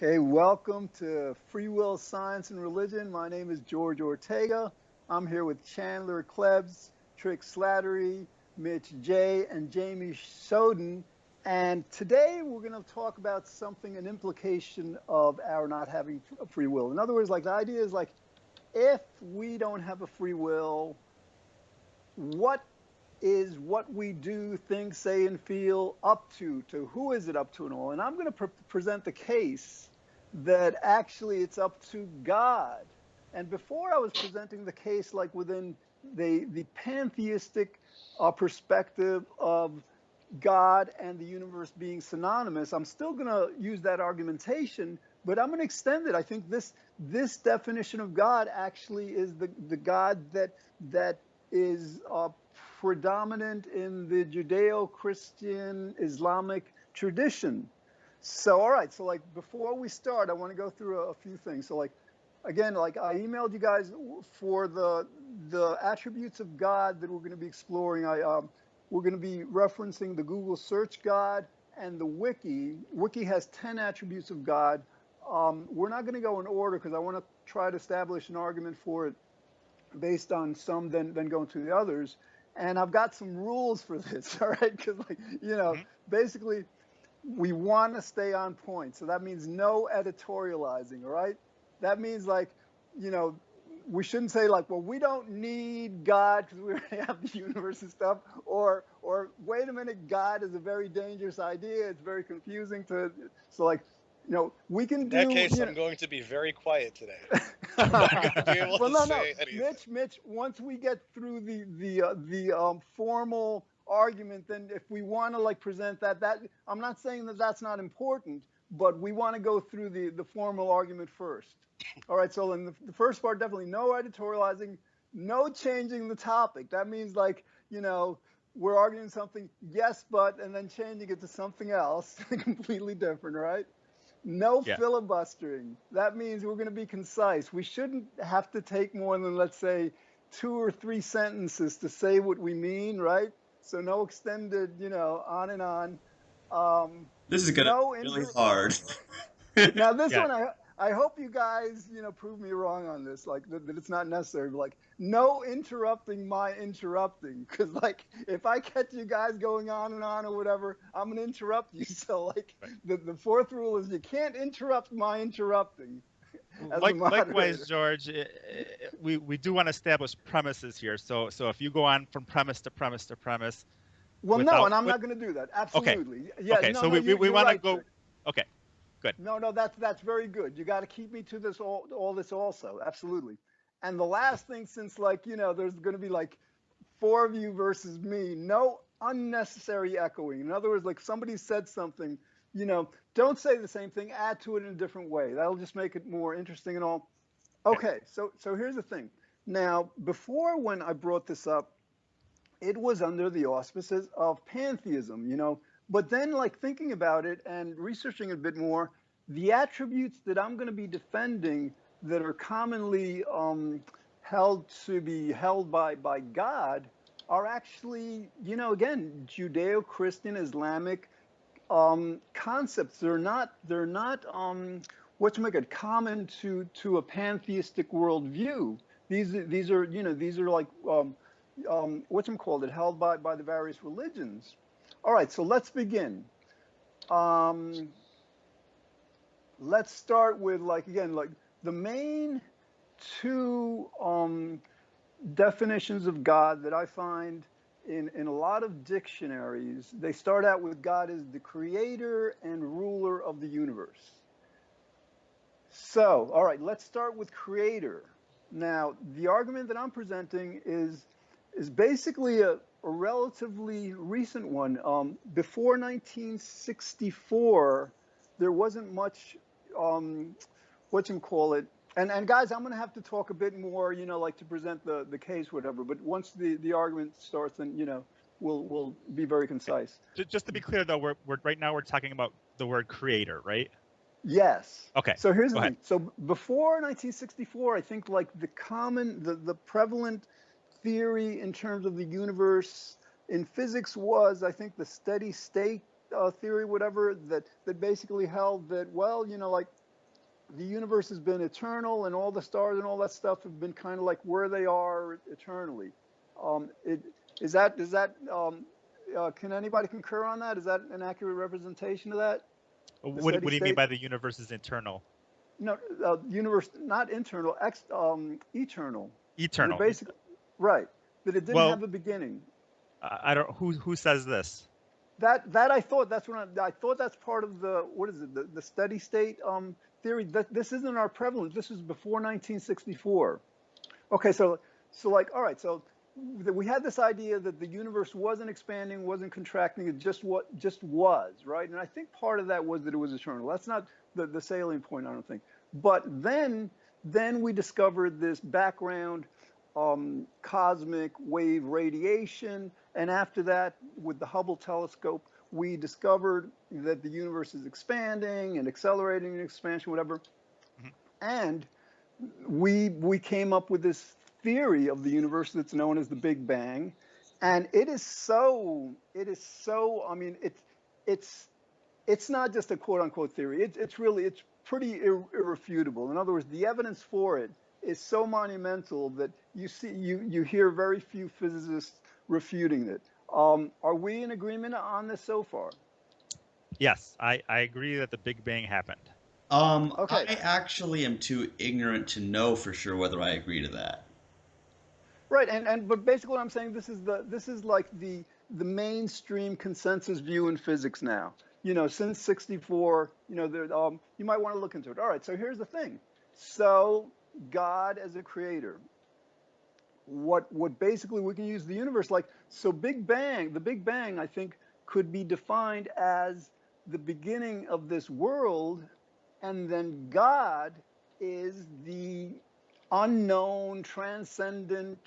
Okay, welcome to Free Will, Science, and Religion. My name is George Ortega. I'm here with Chandler Klebs, Slattery, Mitch J, and Jamie Soden. And today we're going to talk about something, an implication of our not having free will. In other words, like the idea is like, if we don't have a free will, what is what we do, think, say, and feel up to who is it up to and all? And I'm going to present the case that actually it's up to God. And before I was presenting the case like within the pantheistic perspective of God and the universe being synonymous, I'm still going to use that argumentation, but I'm going to extend it. I think this definition of God actually is the God that is predominant in the Judeo-Christian-Islamic tradition. So, all right. So, like, before we start, I want to go through a few things. So, like, again, like I emailed you guys for the attributes of God that we're going to be exploring. We're going to be referencing the Google search God and the Wiki. Wiki has 10 attributes of God. We're not going to go in order because I want to try to establish an argument for it based on some, then going to the others. And I've got some rules for this, all right? Because, like, basically, we want to stay on point. So that means no editorializing, all right? That means, like, we shouldn't say, like, well, we don't need God because we already have the universe and stuff, or wait a minute, God is a very dangerous idea. It's very confusing so, like, we can In do. that case, I'm going to be very quiet today. I'm not going to be able Well, to no. say anything. Mitch. Once we get through the formal argument, then if we want to like present that I'm not saying that that's not important, but we want to go through the formal argument first. All right. So in the first part, definitely no editorializing, no changing the topic. That means like we're arguing something, yes, but, and then changing it to something else, completely different, right? No Yeah. filibustering. That means we're going to be concise. We shouldn't have to take more than, let's say, 2 or 3 sentences to say what we mean, right? So no extended, on and on. This is gonna No be really inter. hard. Now this Yeah. one, I hope you guys, prove me wrong on this, like that it's not necessary. But like, no interrupting my interrupting, because like if I catch you guys going on and on or whatever, I'm gonna interrupt you. So like Right. the fourth rule is you can't interrupt my interrupting as the Likewise, moderator. George, we do want to establish premises here. So if you go on from premise to premise to premise Well, no, without and I'm with not going to do that. okay, Absolutely. Yeah. okay. No, So no. we You're want to right, go. Trick. Okay, good. No, that's very good. You got to keep me to this all this also. Absolutely. And the last thing, since like there's going to be like 4 of you versus me, no unnecessary echoing. In other words, like somebody said something, don't say the same thing. Add to it in a different way. That'll just make it more interesting and all. Okay. Okay. So here's the thing. Now, before when I brought this up, it was under the auspices of pantheism, But then, like thinking about it and researching a bit more, the attributes that I'm going to be defending that are commonly held to be held by God are actually, again, Judeo-Christian-Islamic concepts. They're not what's common to a pantheistic worldview. These are like held by the various religions. All right, so let's begin. Um, let's start with like the main 2 definitions of God that I find in a lot of dictionaries. They start out with God as the creator and ruler of the universe. So, all right, let's start with creator. Now, the argument that I'm presenting is basically a relatively recent one. Before 1964, there wasn't much, and guys, I'm going to have to talk a bit more, like to present the case, whatever. But once the argument starts, then, we'll be very concise. Just to be clear, though, we're right now we're talking about the word creator, right? Yes. Okay. So here's Go the ahead. thing. So before 1964, I think like the prevalent theory in terms of the universe in physics was, I think, the steady state theory, whatever, that basically held that, well, like the universe has been eternal, and all the stars and all that stuff have been kind of like where they are eternally. Is that can anybody concur on that? Is that an accurate representation of that? What do you mean by the universe is internal? No, universe, not internal, eternal. Eternal. Basically, right. That it didn't have a beginning. I don't. Who says this? That I thought that's when I thought that's part of the, what is it, the steady state theory. That this isn't our prevalence. This was before 1964. Okay, so like, all right, so we had this idea that the universe wasn't expanding, wasn't contracting, it just was, right? And I think part of that was that it was eternal. That's not the salient point, I don't think. But then we discovered this background cosmic wave radiation, and after that, with the Hubble telescope, we discovered that the universe is expanding and accelerating in expansion, whatever. Mm-hmm. And we came up with this theory of the universe that's known as the Big Bang, and it is so. I mean, it's not just a quote unquote theory. It's pretty irrefutable. In other words, the evidence for it is so monumental that you hear very few physicists refuting it. Are we in agreement on this so far? Yes, I agree that the Big Bang happened. Okay. I actually am too ignorant to know for sure whether I agree to that. Right, but basically what I'm saying, this is like the mainstream consensus view in physics now. You know, since '64, you know, you might want to look into it. All right, so here's the thing. So God as a creator, what basically we can use the universe like, so the Big Bang, I think, could be defined as the beginning of this world, and then God is the unknown, transcending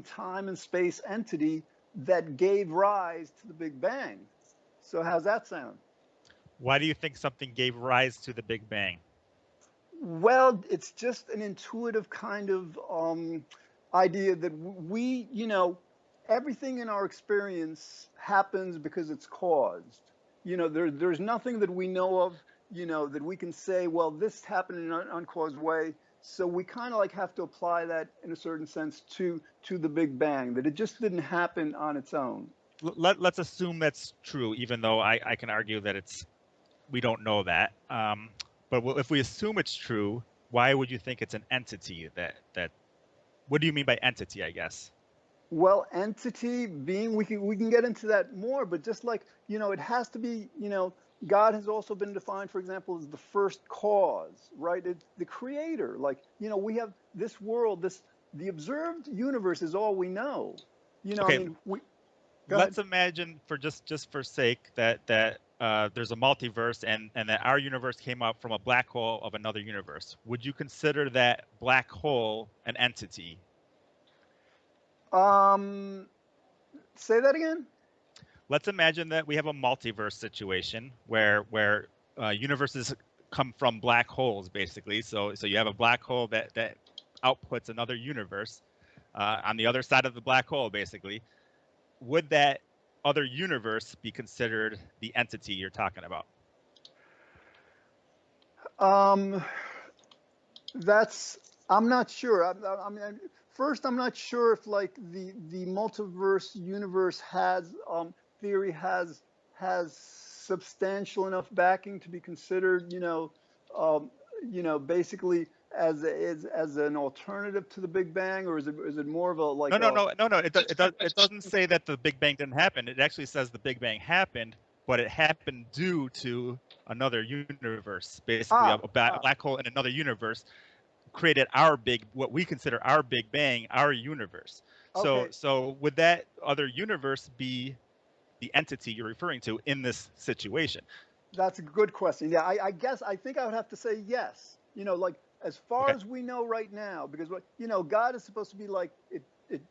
time and space entity that gave rise to the Big Bang. So how's that sound? Why do you think something gave rise to the Big Bang? Well, it's just an intuitive kind of idea that we, you know, everything in our experience happens because it's caused. You know, there's nothing that we know of, you know, that we can say, well, this happened in an uncaused way. So we kind of like have to apply that in a certain sense to the Big Bang, that it just didn't happen on its own. Let's assume that's true, even though I can argue that we don't know that. But if we assume it's true, why would you think it's an entity that what do you mean by entity, I guess? Well, entity being, we can get into that more, but just like, you know, it has to be, you know, God has also been defined, for example, as the first cause, right? It's the creator. Like, you know, we have this world, the observed universe is all we know. You know, okay. I mean, let's imagine for just for sake that there's a multiverse and that our universe came up from a black hole of another universe. Would you consider that black hole an entity? Say that again? Let's imagine that we have a multiverse situation where universes come from black holes, basically. So you have a black hole that outputs another universe on the other side of the black hole, basically. Would that other universe be considered the entity you're talking about? I'm not sure. I mean, first, I'm not sure if like the multiverse universe theory has substantial enough backing to be considered, you know, basically as an alternative to the Big Bang, or is it more of a like? No. It doesn't say that the Big Bang didn't happen. It actually says the Big Bang happened, but it happened due to another universe, basically a black hole in another universe created what we consider our Big Bang, our universe. Okay. So would that other universe be the entity you're referring to in this situation? That's a good question. Yeah, I guess I think I would have to say yes. You know, like as far as we know right now, because you know, God is supposed to be like it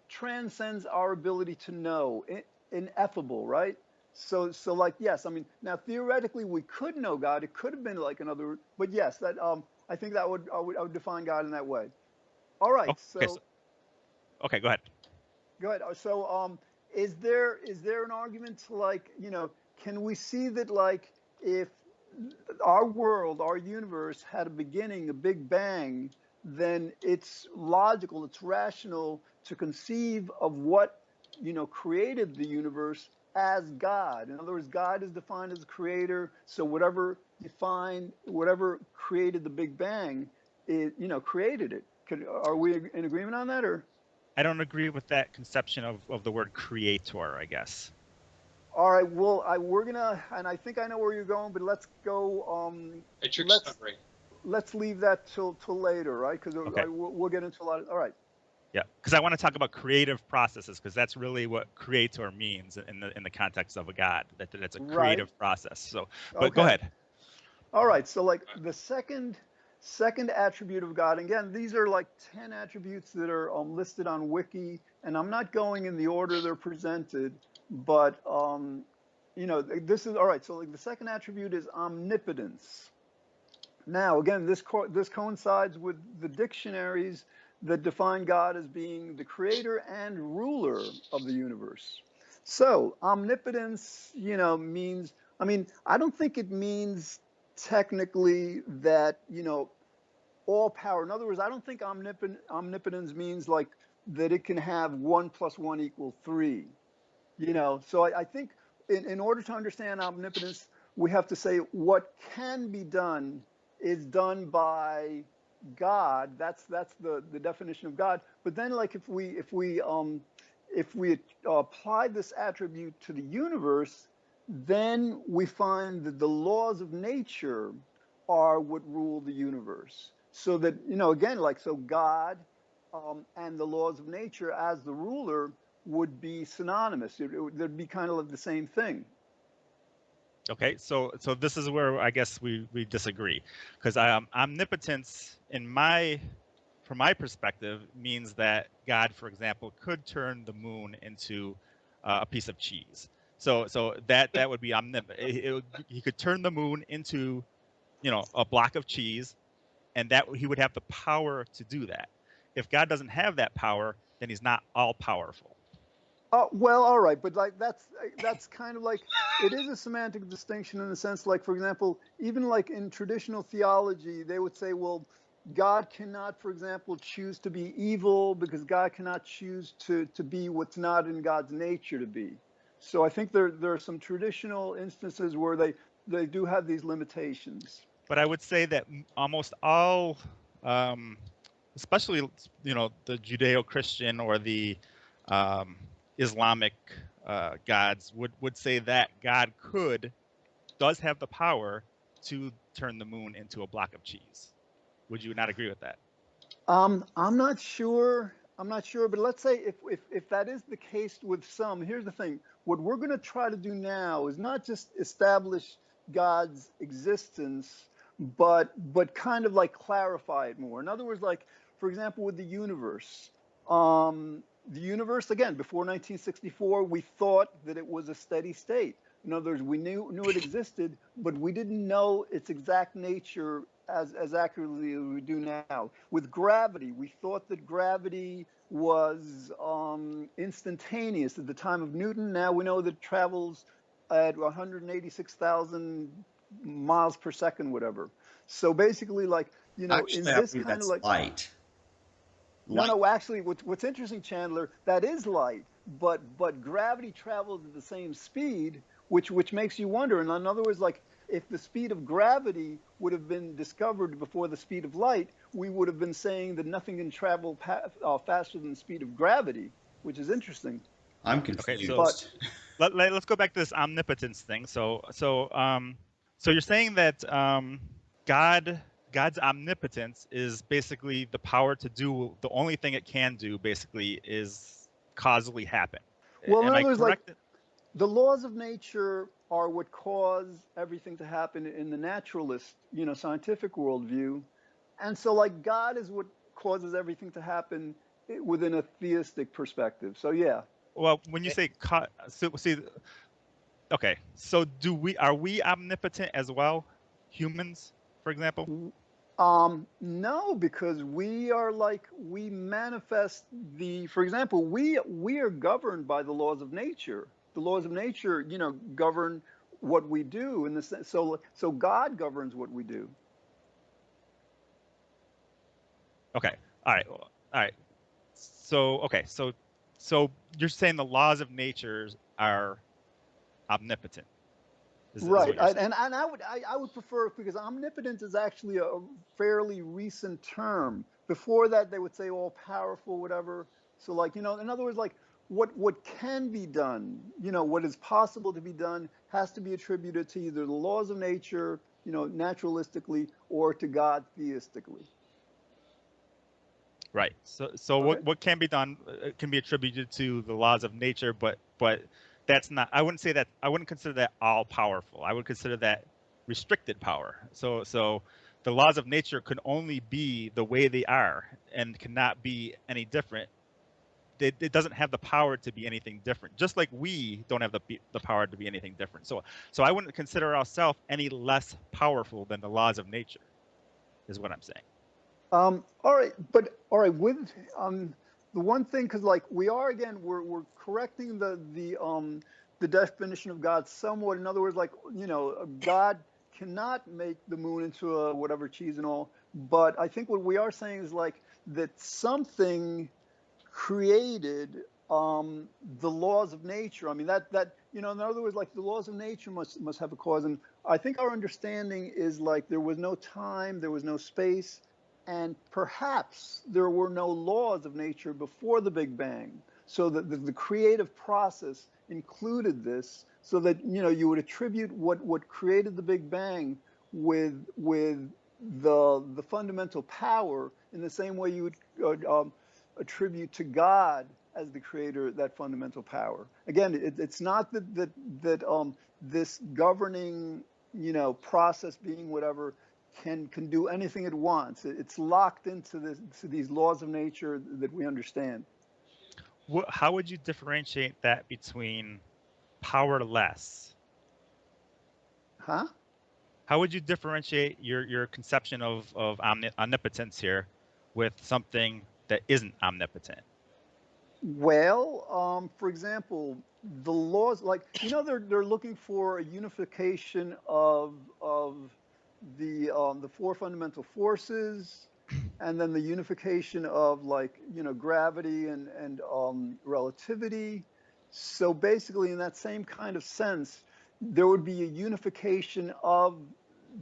transcends our ability to know, ineffable, right? So like yes, I mean now theoretically we could know God. It could have been like another, but yes, that I think I would define God in that way. All right. Okay, go ahead. Go ahead. So is there an argument to like, you know, can we see that like if our world, our universe had a beginning, a big bang, then it's logical, it's rational to conceive of what, created the universe as God. In other words, God is defined as a creator. So whatever created the Big Bang, it, created it. Are we in agreement on that, or? I don't agree with that conception of the word creator, I guess. All right. Well, we're gonna, and I think I know where you're going, but let's go. Let's leave that till later, right? Because Okay. we'll get into a lot. All right. Yeah, because I want to talk about creative processes, because that's really what creator means in the context of a God. That's a creative process. So, but go ahead. All right. So, like the second attribute of God. Again, these are like 10 attributes that are listed on Wiki, and I'm not going in the order they're presented, but this is all right. So, like the second attribute is omnipotence. Now, again, this coincides with the dictionaries that define God as being the creator and ruler of the universe. So, omnipotence, means, I don't think it means technically that, all power. In other words, I don't think omnipotence means like that it can have 1 + 1 = 3. So I think in order to understand omnipotence, we have to say what can be done is done by God. That's the definition of God. But then, like if we apply this attribute to the universe, then we find that the laws of nature are what rule the universe. So that again, like so, God and the laws of nature as the ruler would be synonymous. They'd be kind of like the same thing. Okay, so this is where I guess we disagree, because omnipotence, from my perspective, means that God, for example, could turn the moon into a piece of cheese. So that would be omnipotent. He could turn the moon into, a block of cheese, and that he would have the power to do that. If God doesn't have that power, then he's not all powerful. Well, all right, but like that's kind of like it is a semantic distinction in the sense, like for example, even like in traditional theology, they would say, well, God cannot, for example, choose to be evil because God cannot choose to be what's not in God's nature to be. So I think there are some traditional instances where they do have these limitations. But I would say that almost all, especially the Judeo-Christian or the Islamic gods would say that God does have the power to turn the moon into a block of cheese. Would you not agree with that? I'm not sure. But let's say if that is the case with some, here's the thing. What we're going to try to do now is not just establish God's existence, but kind of like clarify it more. In other words, like for example, with the universe. The universe, again, before 1964, we thought that it was a steady state. In other words, we knew it existed, but we didn't know its exact nature as accurately as we do now. With gravity, we thought that gravity was instantaneous at the time of Newton. Now we know that it travels at 186,000 miles per second, whatever. So basically, like, Actually, in this kind that's of like light. No, actually, what's interesting, Chandler, that is light, but gravity travels at the same speed, which makes you wonder. And in other words, like if the speed of gravity would have been discovered before the speed of light, we would have been saying that nothing can travel faster than the speed of gravity, which is interesting. I'm confused. Okay, so let's go back to this omnipotence thing. So you're saying that God's omnipotence is basically the power to do the only thing it can do, basically, is causally happen. Well, in Am I other words, correct? like the laws of nature are what cause everything to happen in the naturalist, scientific worldview. And so like God is what causes everything to happen within a theistic perspective. So yeah. Well, when you say okay, so are we omnipotent as well, humans, for example? No, because we manifest for example, we are governed by the laws of nature. The laws of nature, govern what we do in the sense. So God governs what we do. Okay. All right. All right. So okay. So you're saying the laws of nature are omnipotent. Right, Is and I would prefer, because omnipotent is actually a fairly recent term. Before that, they would say all powerful, whatever. So, like, in other words, like what can be done, what is possible to be done, has to be attributed to either the laws of nature, naturalistically, or to God theistically. Right. So Okay. what can be done can be attributed to the laws of nature, but that's not. I wouldn't say that. I wouldn't consider that all powerful. I would consider that restricted power. So the laws of nature can only be the way they are and cannot be any different. It doesn't have the power to be anything different. Just like we don't have the power to be anything different. So I wouldn't consider ourselves any less powerful than the laws of nature, is what I'm saying. All right, but all right, with the one thing, because like we are, again, we're correcting the definition of God somewhat. In other words, like, God cannot make the moon into a whatever cheese and all. But I think what we are saying is like that something created the laws of nature. I mean, that in other words, like the laws of nature must have a cause. And I think our understanding is like there was no time, there was no space, and perhaps there were no laws of nature before the Big Bang. So that the creative process included this, so that you would attribute what created the Big Bang with the fundamental power in the same way you would attribute to God as the creator that fundamental power. Again, it's not that this governing process, being whatever, can do anything it wants. It's locked into these laws of nature that we understand. How would you differentiate that between powerless? Huh? How would you differentiate your conception of omnipotence here with something that isn't omnipotent? Well, for example, the laws, like, they're looking for a unification of the four fundamental forces, and then the unification of, like, gravity and relativity. So basically, in that same kind of sense, there would be a unification of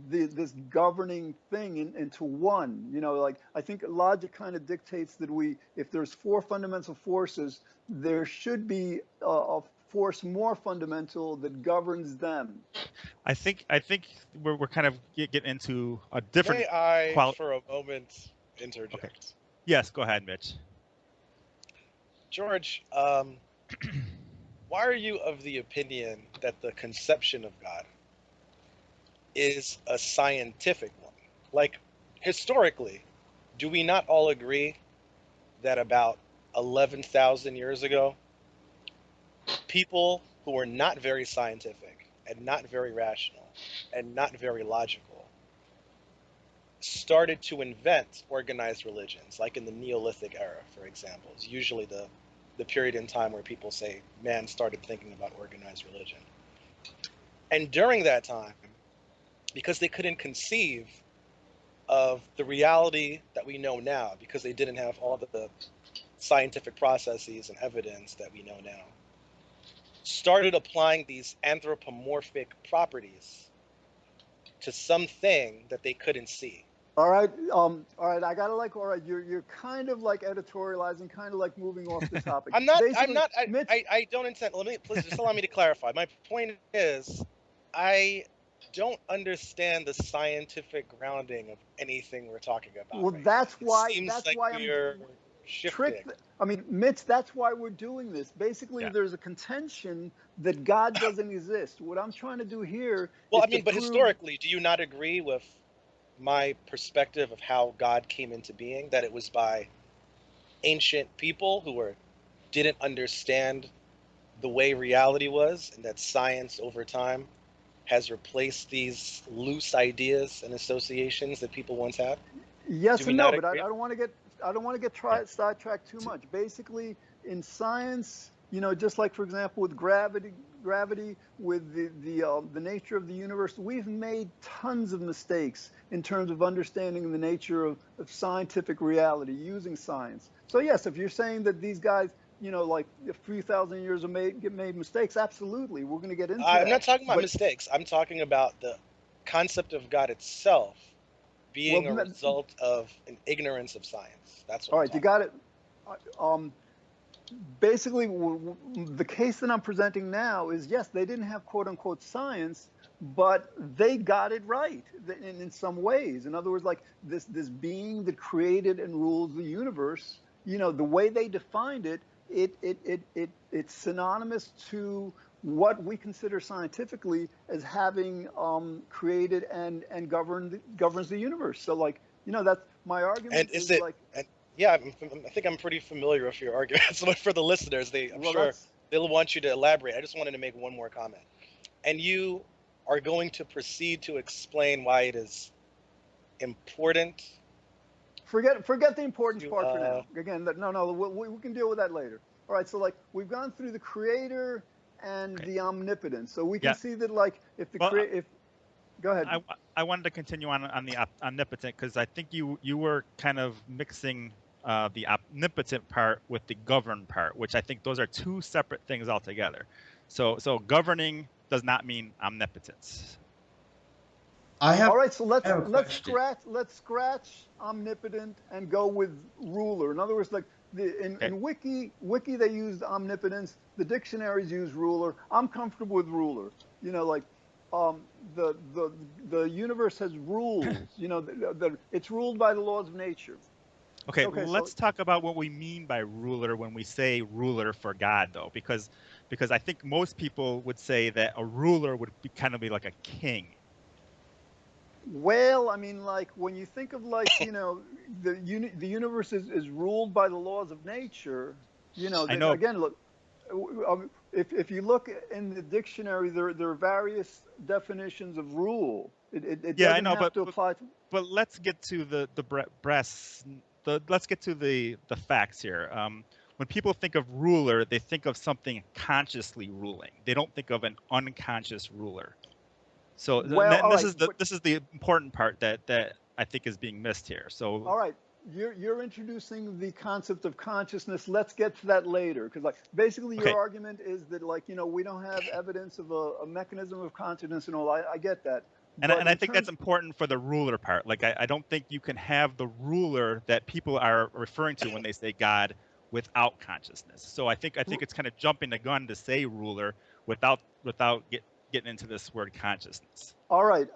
this governing thing into one. Like, I think logic kind of dictates that if there's four fundamental forces, there should be a force more fundamental that governs them. I think we're kind of getting into a different. May I, for a moment, interject? Okay. Yes, go ahead, Mitch. George, why are you of the opinion that the conception of God is a scientific one? Like, historically, do we not all agree that about 11,000 years ago, people who were not very scientific and not very rational and not very logical started to invent organized religions, like in the Neolithic era, for example? It's usually the period in time where people say man started thinking about organized religion. And during that time, because they couldn't conceive of the reality that we know now, because they didn't have all the scientific processes and evidence that we know now, started applying these anthropomorphic properties to something that they couldn't see. All right, I gotta, like, all right, you're kind of like editorializing, kind of like moving off the topic. I'm not. Basically, Mitch, I don't intend. Please just allow me to clarify. My point is, I don't understand the scientific grounding of anything we're talking about. well, right that's now. why It seems like we're shifting. I mean, Mitch, that's why we're doing this. Basically, Yeah. there's a contention that God doesn't exist. What I'm trying to do here Well, is I mean, to but prove. historically, do you not agree with my perspective of how God came into being? That it was by ancient people who didn't understand the way reality was, and that science over time has replaced these loose ideas and associations that people once had? Do Yes we and no, not but I agree? don't want to get Yeah. sidetracked too much. Basically, in science, just like, for example, with gravity, with the nature of the universe. We've made tons of mistakes in terms of understanding the nature of scientific reality using science. So yes, if you're saying that these guys, like a few thousand years have made mistakes, absolutely, we're going to get into I'm that. not talking about But mistakes. I'm talking about the concept of God itself being a well, result of an ignorance of science. That's what all I'm right, you talking got about. it. Basically, the case that I'm presenting now is, yes, they didn't have quote unquote science, but they got it right in some ways. In other words, like this being that created and rules the universe, the way they defined it, it's synonymous to what we consider scientifically as having created and governs the universe. So like, that's my And argument is is it? like, And yeah, I think I'm pretty familiar with your arguments. But for the listeners, I'm well, sure that's they'll want you to elaborate. I just wanted to make one more comment. And you are going to proceed to explain why it is important forget the importance to. part for now. Again, no, we can deal with that later. All right, so like we've gone through the creator and Okay. the omnipotence, so we can Yeah. see that like if the Well, if go ahead. I wanted to continue on the omnipotent because I think you were kind of mixing the omnipotent part with the govern part, which I think those are two separate things altogether. So governing does not mean omnipotence. All right, so I have a question. let's scratch omnipotent and go with ruler. In other words, like Okay. in wiki they used omnipotence. The dictionaries use ruler. I'm comfortable with ruler. Like the universe has rules. It's ruled by the laws of nature. Okay, Okay, so let's talk about what we mean by ruler when we say ruler for God, though, because I think most people would say that a ruler would kind of be like a king. well, I mean, like when you think of like the universe is ruled by the laws of nature. I That know. again, look, if you look in the dictionary, there are various definitions of rule. It Yeah, I doesn't know, have to apply to. but let's get to the brass. Let's get to the facts here. When people think of ruler, they think of something consciously ruling. They don't think of an unconscious ruler. So and Well, then all right, but this is the important part that I think is being missed here. So all right, you're introducing the concept of consciousness. Let's get to that later, because like basically your okay, argument is that like we don't have evidence of a mechanism of consciousness and all. I get that, but and I in think that's terms, important for the ruler part. Like I don't think you can have the ruler that people are referring to when they say God without consciousness. So I think it's kind of jumping the gun to say ruler without getting into this word consciousness. all right,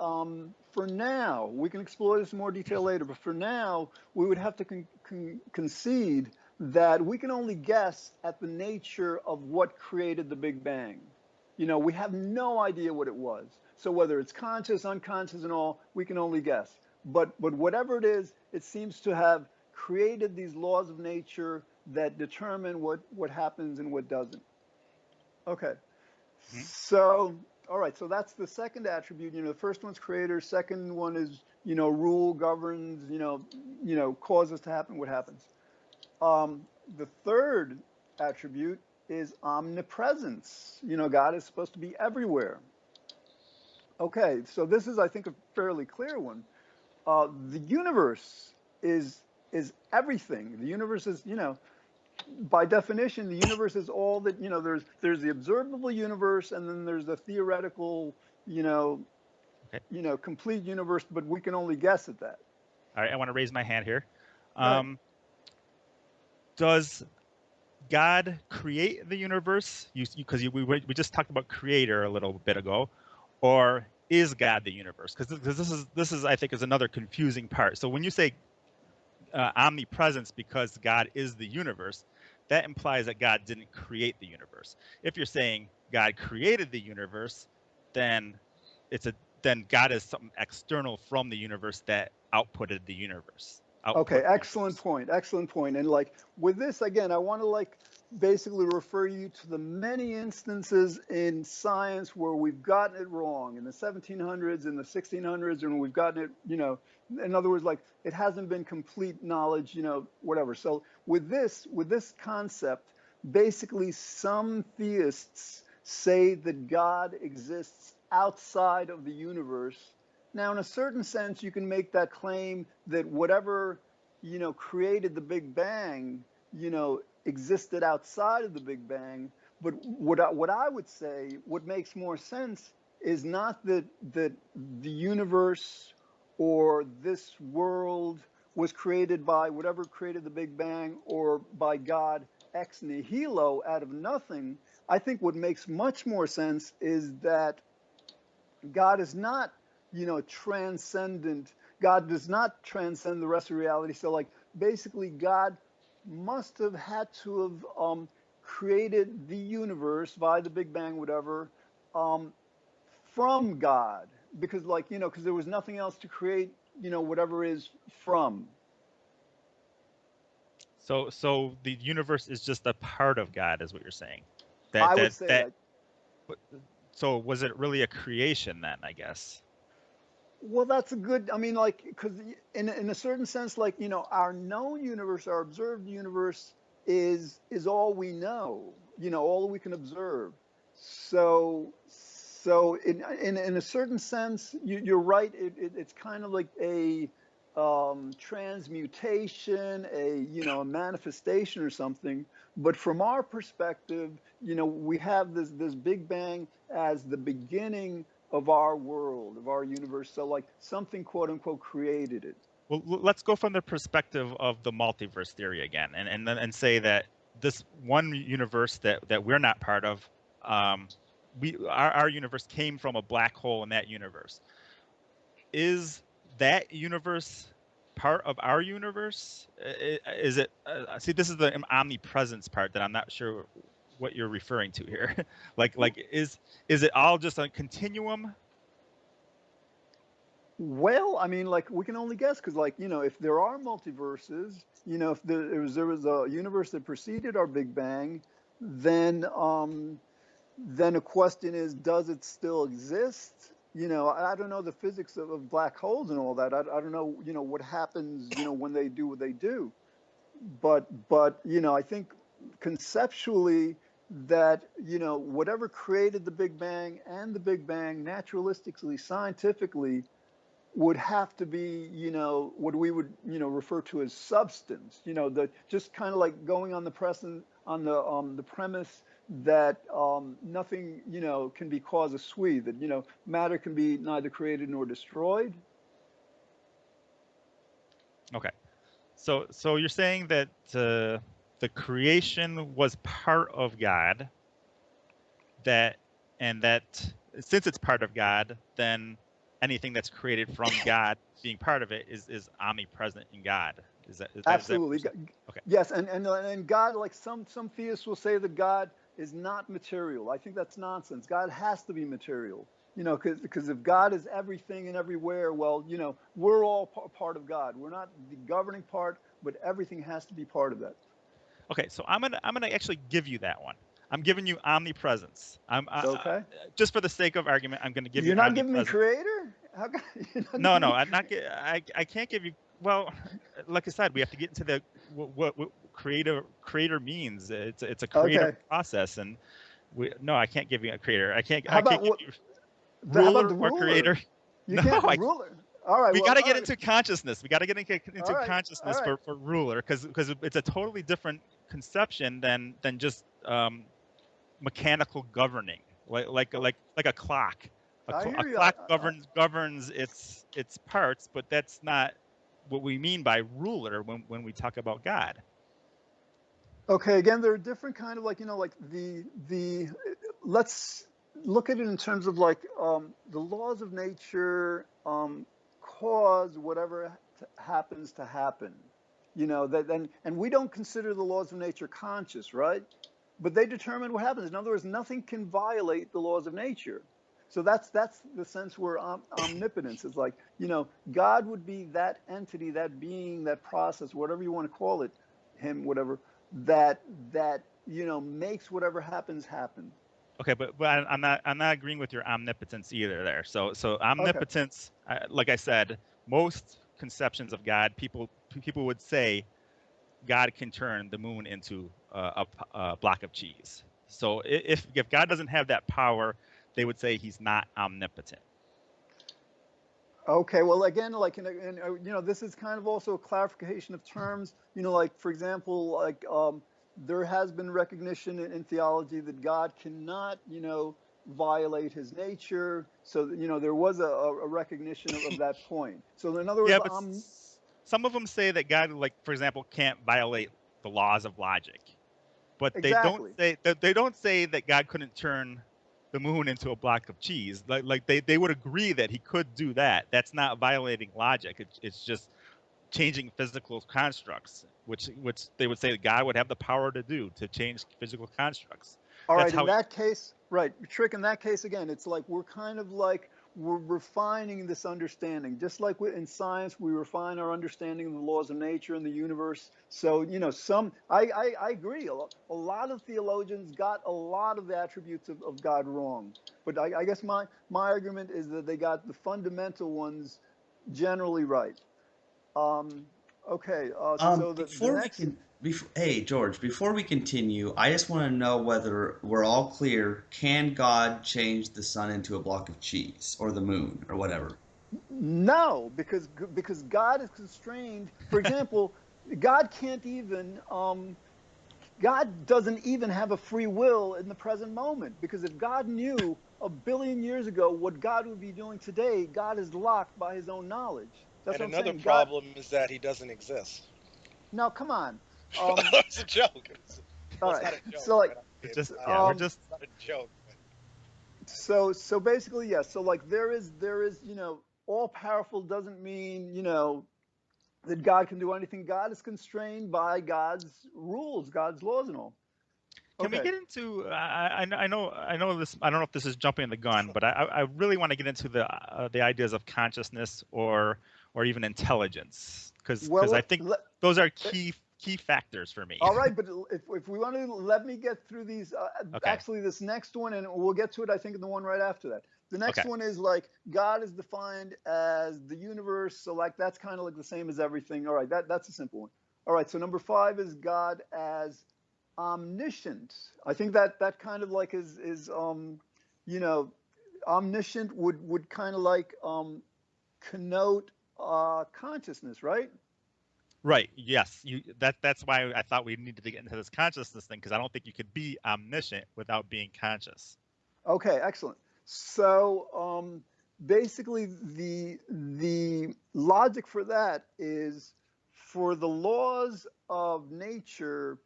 for now we can explore this in more detail later, but for now we would have to concede that we can only guess at the nature of what created the Big Bang. We have no idea what it was. So whether it's conscious, unconscious, and all, we can only guess. But whatever it is, it seems to have created these laws of nature that determine what happens and what doesn't. Okay. Hmm? So, all right. So that's the second attribute. The first one's creator. Second one is rule, governs. Causes to happen what happens. The third attribute is omnipresence. God is supposed to be everywhere. Okay, so this is, I think, a fairly clear one. The universe is everything. The universe is, by definition, the universe is all that. There's the observable universe, and then there's the theoretical, Okay. complete universe. But we can only guess at that. All right, I want to raise my hand here. Right. Does God create the universe? Because we just talked about creator a little bit ago, or is God the universe? Because this is I think is another confusing part. So when you say omnipresence because God is the universe, that implies that God didn't create the universe. If you're saying God created the universe, then then God is something external from the universe that outputted the universe. Okay, excellent point. Excellent point. And like with this, again, I want to like basically refer you to the many instances in science where we've gotten it wrong in the 1700s, in the 1600s, and we've gotten it, in other words, like it hasn't been complete knowledge, whatever. So with this concept, basically some theists say that God exists outside of the universe. Now, in a certain sense, you can make that claim that whatever, created the Big Bang, existed outside of the Big Bang. But what I would say, what makes more sense is not that the universe or this world was created by whatever created the Big Bang or by God ex nihilo out of nothing. I think what makes much more sense is that God is not, transcendent. God does not transcend the rest of reality. So, like, basically, God must have had to have created the universe by the Big Bang, whatever, from God, because, like, because there was nothing else to create, whatever is from. So the universe is just a part of God, is what you're saying. I would say that. So was it really a creation then, I guess? Well, that's a good, like, because in a certain sense, like, our known universe, our observed universe is all we know, all we can observe. So in a certain sense, you're right. It's kind of like a transmutation, a manifestation or something. But from our perspective, we have this Big Bang as the beginning of our world, of our universe. So, like, something quote unquote created it. Well, let's go from the perspective of the multiverse theory again, and say that this one universe that we're not part of, our universe came from a black hole in that universe. Is that universe part of our universe? Is it? See, this is the omnipresence part that I'm not sure what you're referring to here. like is it all just a continuum? Well, like, we can only guess, because, like, if there are multiverses, if there was a universe that preceded our Big Bang, then a question is, does it still exist? I don't know the physics of black holes and all that. I don't know, what happens, when they do what they do. But I think conceptually that, whatever created the Big Bang and the Big Bang, naturalistically, scientifically, would have to be, what we would, refer to as substance. The just kind of like going on the premise that nothing, can be cause sui, that, matter can be neither created nor destroyed. Okay, so you're saying that the creation was part of God. That since it's part of God, then anything that's created from God being part of it is omnipresent in God. Is that Absolutely? Okay. Yes, and God, like, some theists will say that God is not material. I think that's nonsense. God has to be material. Because if God is everything and everywhere, well, we're all part of God. We're not the governing part, but everything has to be part of that. Okay, so I'm gonna actually give you that one. I'm giving you omnipresence. Okay. Just for the sake of argument, I'm going to give you. You're not giving me creator? How come No, I'm not. I can't give you. Well, like I said, we have to get into the what creator means. It's a creative process, and I can't give you a creator. I can't. How about give what? you How ruler about the or ruler? creator. You can't ruler. All right. We Well, got to get into consciousness. We got to get into consciousness right. for ruler, because it's a totally different conception than just mechanical governing, like a clock. A clock governs its parts, but that's not what we mean by ruler when we talk about God. Okay, again, there are different kind of, like, like the let's look at it in terms of, like, the laws of nature cause whatever happens to happen. And we don't consider the laws of nature conscious, right? But they determine what happens. In other words, nothing can violate the laws of nature. So that's the sense where omnipotence is, like, God would be that entity, that being, that process, whatever you want to call it, him, whatever, that makes whatever happens happen. Okay, but I'm not agreeing with your omnipotence either there. So omnipotence, okay. Like I said, most conceptions of God, people would say God can turn the moon into a block of cheese. So if God doesn't have that power, they would say he's not omnipotent. Okay, well, again, like, this is kind of also a clarification of terms. Like, for example, like, there has been recognition in theology that God cannot, violate his nature. So, there was a recognition of that point. So, in other words, Yeah, but some of them say that God, like, for example, can't violate the laws of logic. But exactly. they don't say that God couldn't turn the moon into a block of cheese. Like they would agree that he could do that. That's not violating logic. It's just changing physical constructs, which they would say that God would have the power to do, to change physical constructs. All That's right, in how that case, right, Trick, in that case, again, it's like we're kind of like we're refining this understanding. Just like in science, we refine our understanding of the laws of nature and the universe. So, I agree. A lot of theologians got a lot of the attributes of God wrong. But I guess my argument is that they got the fundamental ones generally right. Okay, so the next... Hey, George, before we continue, I just want to know whether we're all clear. Can God change the sun into a block of cheese or the moon or whatever? No, because God is constrained. For example, God can't even God doesn't even have a free will in the present moment, because if God knew a billion years ago what God would be doing today, God is locked by his own knowledge. That's And what I'm another saying. God... problem is that he doesn't exist. Now, come on. It's a joke. All It's right. not a joke, So, like, right? it's just It's not a joke. so basically, yes. So, like, there is, all powerful doesn't mean, that God can do anything. God is constrained by God's rules, God's laws, and all. Can we Okay. get into? I know this. I don't know if this is jumping the gun, but I really want to get into the ideas of consciousness or even intelligence, because I think those are key factors for me. All right, but if we want to, let me get through these. Okay. Actually, this next one, and we'll get to it, I think, in the one right after that. The next one is like God is defined as the universe, so like that's kind of like the same as everything. All right, that's a simple one. All right, so number 5 is God as omniscient. I think that kind of like is omniscient would kind of like connote consciousness, right? Right. Yes. That's why I thought we needed to get into this consciousness thing, because I don't think you could be omniscient without being conscious. Okay, excellent. So basically, the logic for that is for the laws of nature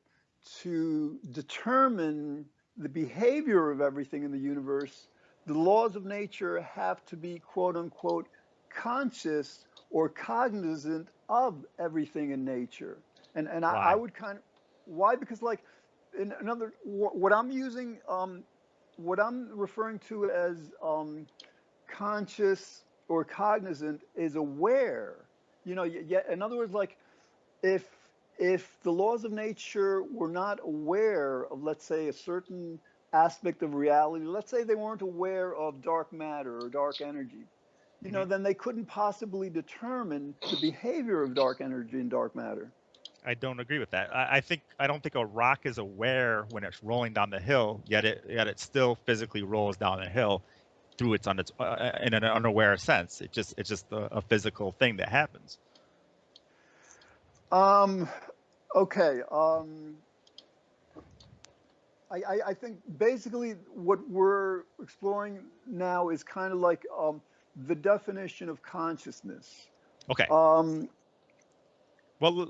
to determine the behavior of everything in the universe. The laws of nature have to be, quote unquote, conscious or cognizant of everything in nature. And I would kind of... Why? Because, like, in another, what I'm using, what I'm referring to as conscious or cognizant is aware. In other words, like, if the laws of nature were not aware of, let's say, a certain aspect of reality, let's say they weren't aware of dark matter or dark energy, then they couldn't possibly determine the behavior of dark energy and dark matter. I don't agree with that. I don't think a rock is aware when it's rolling down the hill, yet it still physically rolls down the hill through in an unaware sense. It's just a physical thing that happens. Okay. I think basically what we're exploring now is kind of like the definition of consciousness. Okay. Well,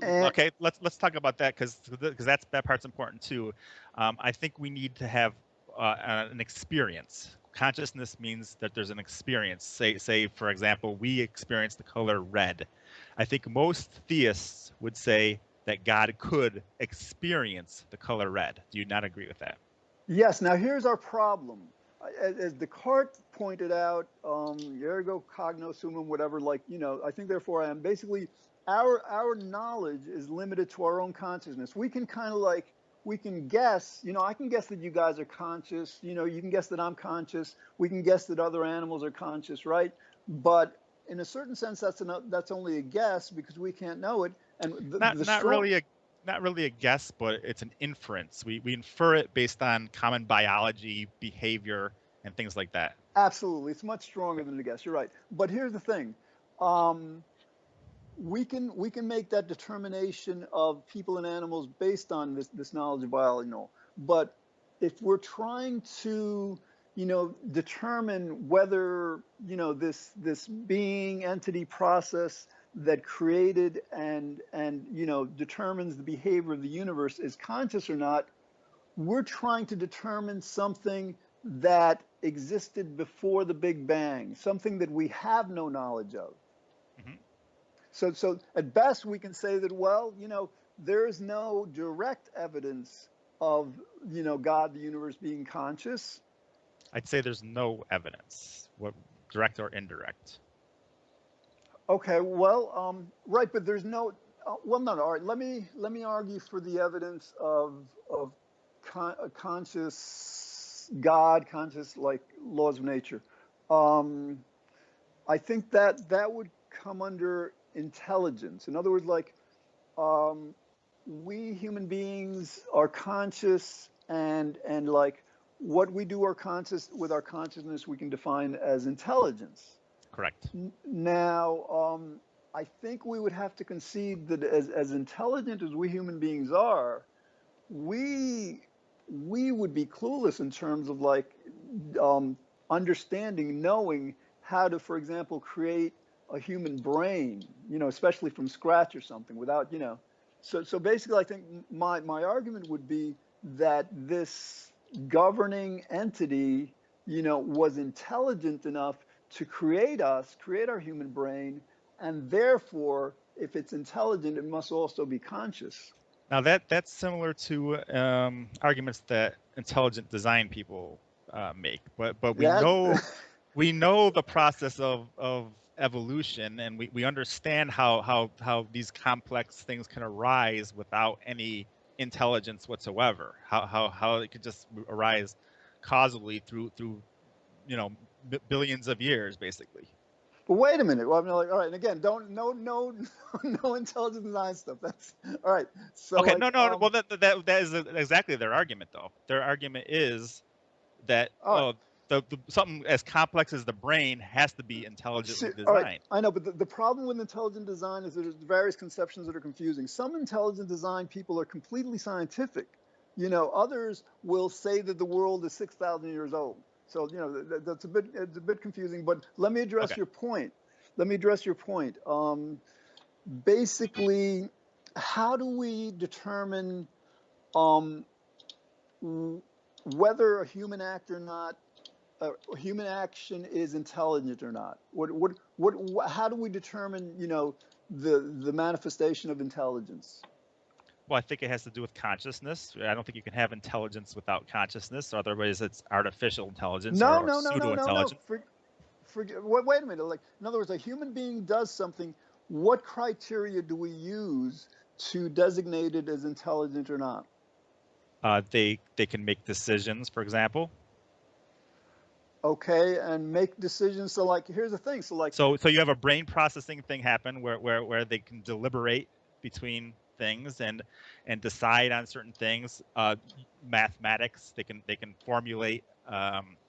okay, let's talk about that, because that part's important too. I think we need to have an experience. Consciousness means that there's an experience. Say for example, we experience the color red. I think most theists would say that God could experience the color red. Do you not agree with that? Yes. Now here's our problem. As Descartes pointed out, ergo cogno sumum, whatever, like, I think therefore I am. Basically, our knowledge is limited to our own consciousness. We can kind of like, we can guess, I can guess that you guys are conscious, you can guess that I'm conscious, we can guess that other animals are conscious, right? But in a certain sense, that's only a guess, because we can't know it. And not really not really a guess, but it's an inference. We infer it based on common biology, behavior, and things like that. Absolutely, it's much stronger than a guess. You're right. But here's the thing: we can make that determination of people and animals based on this knowledge of biology. No, but if we're trying to determine whether this being, entity, process that created and determines the behavior of the universe is conscious or not, we're trying to determine something that existed before the Big Bang, something that we have no knowledge of. Mm-hmm. So at best we can say that, well, there is no direct evidence of God, the universe, being conscious. I'd say there's no evidence, direct or indirect. Okay, well, right, but there's no. Well, no. All right, let me argue for the evidence of conscious God, conscious like laws of nature. I think that would come under intelligence. In other words, like we human beings are conscious, and like what we do with our consciousness we can define as intelligence. Correct. Now, I think we would have to concede that as intelligent as we human beings are, we would be clueless in terms of like understanding, knowing how to, for example, create a human brain, especially from scratch or something without, So basically, I think my argument would be that this governing entity, was intelligent enough to create our human brain, and therefore, if it's intelligent, it must also be conscious. Now that's similar to arguments that intelligent design people make, but we know the process of evolution, and we understand how these complex things can arise without any intelligence whatsoever. How it could just arise causally through billions of years, basically. But wait a minute. Well, I'm like, all right, and again, no intelligent design stuff. That's all right. So okay, like, no. Well, that is exactly their argument, though. Their argument is that something as complex as the brain has to be intelligently designed. All right, I know, but the problem with intelligent design is there's various conceptions that are confusing. Some intelligent design people are completely scientific. Others will say that the world is 6,000 years old. So it's a bit confusing. But let me address your point. Basically, how do we determine whether a human act or not, human action is intelligent or not? How do we determine, the manifestation of intelligence? Well, I think it has to do with consciousness. I don't think you can have intelligence without consciousness. Otherwise, it's artificial intelligence or pseudo-intelligence. Wait a minute. Like, in other words, a human being does something. What criteria do we use to designate it as intelligent or not? They can make decisions, for example. Okay, and make decisions. So, like, here's the thing. So you have a brain processing thing happen where they can deliberate between things and decide on certain things. Mathematics, they can formulate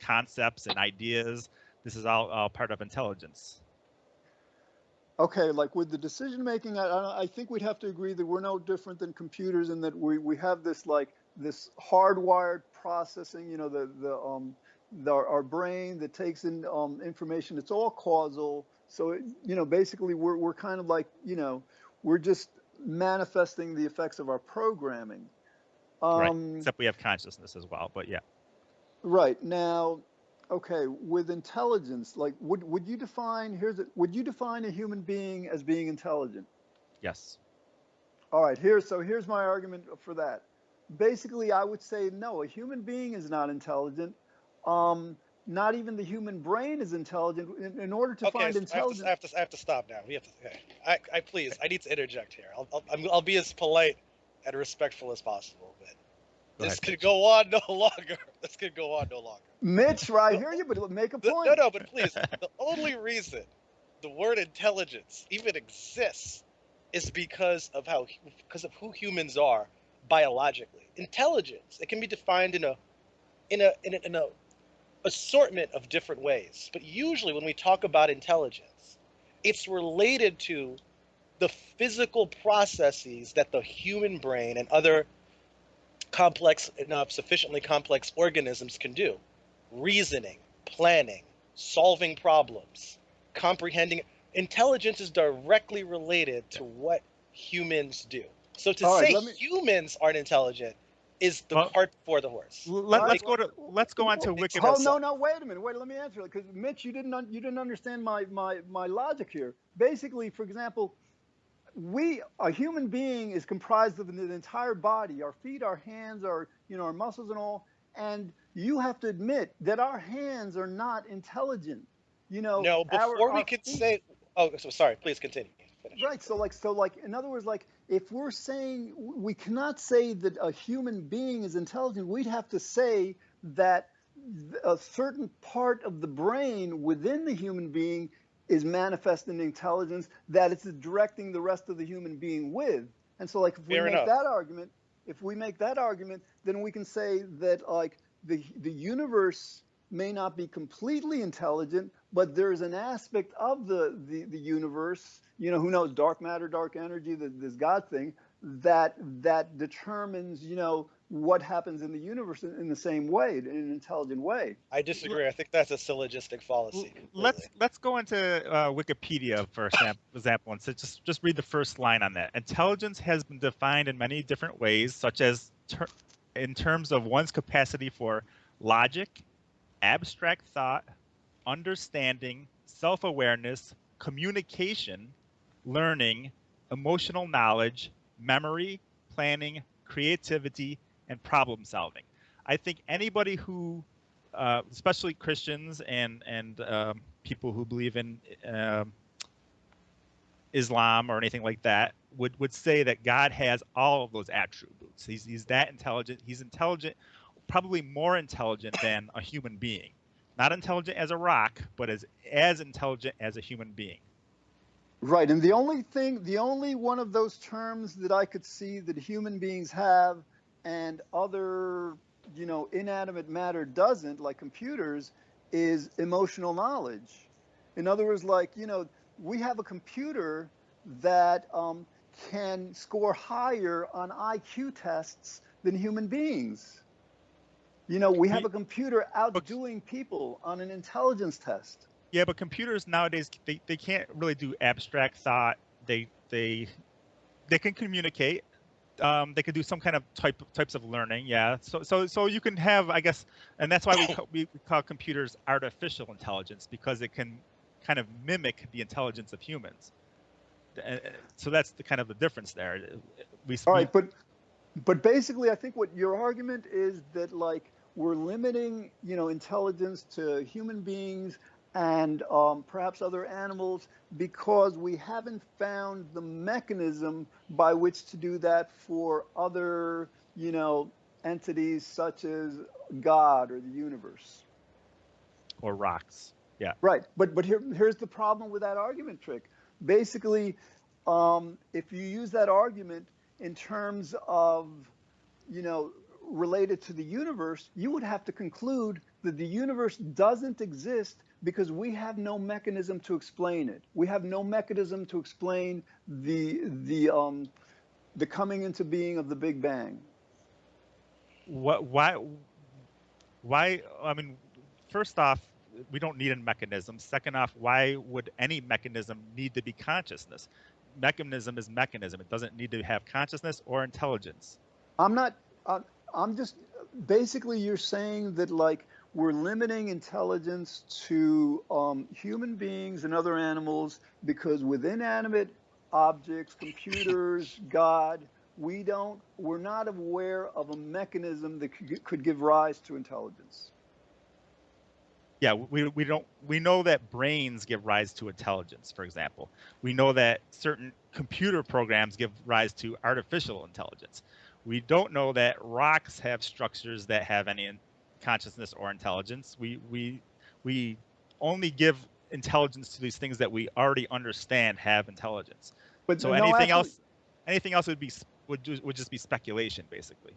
concepts and ideas. This is all part of intelligence. Okay, like with the decision making, I think we'd have to agree that we're no different than computers in that we have this this hardwired processing. Our brain that takes in information. It's all causal. So basically we're kind of like we're just manifesting the effects of our programming. Right. Except we have consciousness as well. But yeah. Right now. Okay, with intelligence, like would you define would you define a human being as being intelligent? Yes. All right, here's my argument for that. Basically, I would say no, a human being is not intelligent. Not even the human brain is intelligent. In order to find intelligence, I have to stop now. We have to. Please, I need to interject here. I'll be as polite and respectful as possible, but this could go on no longer. Mitch, I hear you, but make a point. But please, the only reason the word intelligence even exists is because of who humans are biologically. Intelligence, it can be defined in a assortment of different ways. But usually when we talk about intelligence, it's related to the physical processes that the human brain and other sufficiently complex organisms can do. Reasoning, planning, solving problems, comprehending. Intelligence is directly related to what humans do. So to All right, say humans aren't intelligent is the cart before the horse. Let's go on to Wikipedia. Oh no, wait a minute. Wait, let me answer it, because Mitch, you didn't understand my logic here. Basically, for example, a human being is comprised of an entire body, our feet, our hands, our muscles and all. And you have to admit that our hands are not intelligent. No, before we could say, oh, so sorry, please continue. Finish. Right. So in other words, like, if we're saying we cannot say that a human being is intelligent, we'd have to say that a certain part of the brain within the human being is manifesting intelligence that it's directing the rest of the human being with. And so, like, if we make that argument, then we can say that, like, the universe may not be completely intelligent, but there's an aspect of the universe, who knows, dark matter, dark energy, this God thing, that determines, what happens in the universe in the same way, in an intelligent way. I disagree. I think that's a syllogistic fallacy. Let's go into Wikipedia for example, and so just read the first line on that. Intelligence has been defined in many different ways, such as in terms of one's capacity for logic, abstract thought, understanding, self-awareness, communication, learning, emotional knowledge, memory, planning, creativity, and problem solving. I think anybody who, especially Christians and people who believe in Islam or anything like that, would say that God has all of those attributes. He's that intelligent. He's intelligent, probably more intelligent than a human being. Not intelligent as a rock, but as intelligent as a human being. Right. And the only one of those terms that I could see that human beings have and other, inanimate matter doesn't, like computers, is emotional knowledge. In other words, like, we have a computer that can score higher on IQ tests than human beings. We have a computer outdoing people on an intelligence test. Yeah, but computers nowadays, they can't really do abstract thought. They can communicate. They can do some kind of types of learning. Yeah. So you can have, I guess, and that's why we call computers artificial intelligence, because it can kind of mimic the intelligence of humans. So that's the kind of the difference there. All right, but basically, I think what your argument is that, like, we're limiting, intelligence to human beings and perhaps other animals because we haven't found the mechanism by which to do that for other, entities such as God or the universe. Or rocks. Yeah. Right. But here's the problem with that argument, Trick. Basically, if you use that argument in terms of, related to the universe, you would have to conclude that the universe doesn't exist because we have no mechanism to explain it. We have no mechanism to explain the coming into being of the Big Bang. Why? I mean, first off, we don't need a mechanism. Second off, why would any mechanism need to be consciousness? Mechanism is mechanism. It doesn't need to have consciousness or intelligence. I'm just basically, you're saying that, like, we're limiting intelligence to human beings and other animals because with inanimate objects, computers, God, we're not aware of a mechanism that could give rise to intelligence. Yeah, we know that brains give rise to intelligence, for example. We know that certain computer programs give rise to artificial intelligence. We don't know that rocks have structures that have any consciousness or intelligence. We only give intelligence to these things that we already understand have intelligence. But So no, actually, anything else would just be speculation, basically.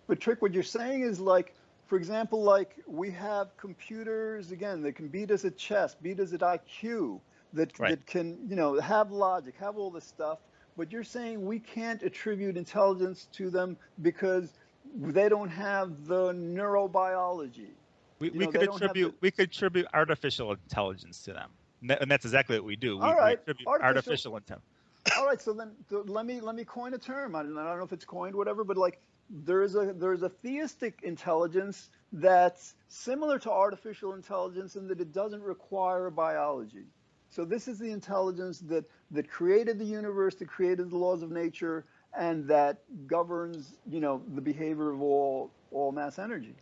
but Trick, what you're saying is like, for example, like we have computers again that can beat us at chess, beat us at IQ, Right. that can, have logic, have all this stuff. But you're saying we can't attribute intelligence to them because they don't have the neurobiology. We could They don't have the. attribute artificial intelligence to them, and that's exactly what we do. All We right, attribute artificial. artificial intelligence. All right, so then let me coin a term. I don't know if it's coined, whatever, but like there's a theistic intelligence that's similar to artificial intelligence in that it doesn't require biology. So this is the intelligence that created the universe, that created the laws of nature, and that governs, the behavior of all mass energy.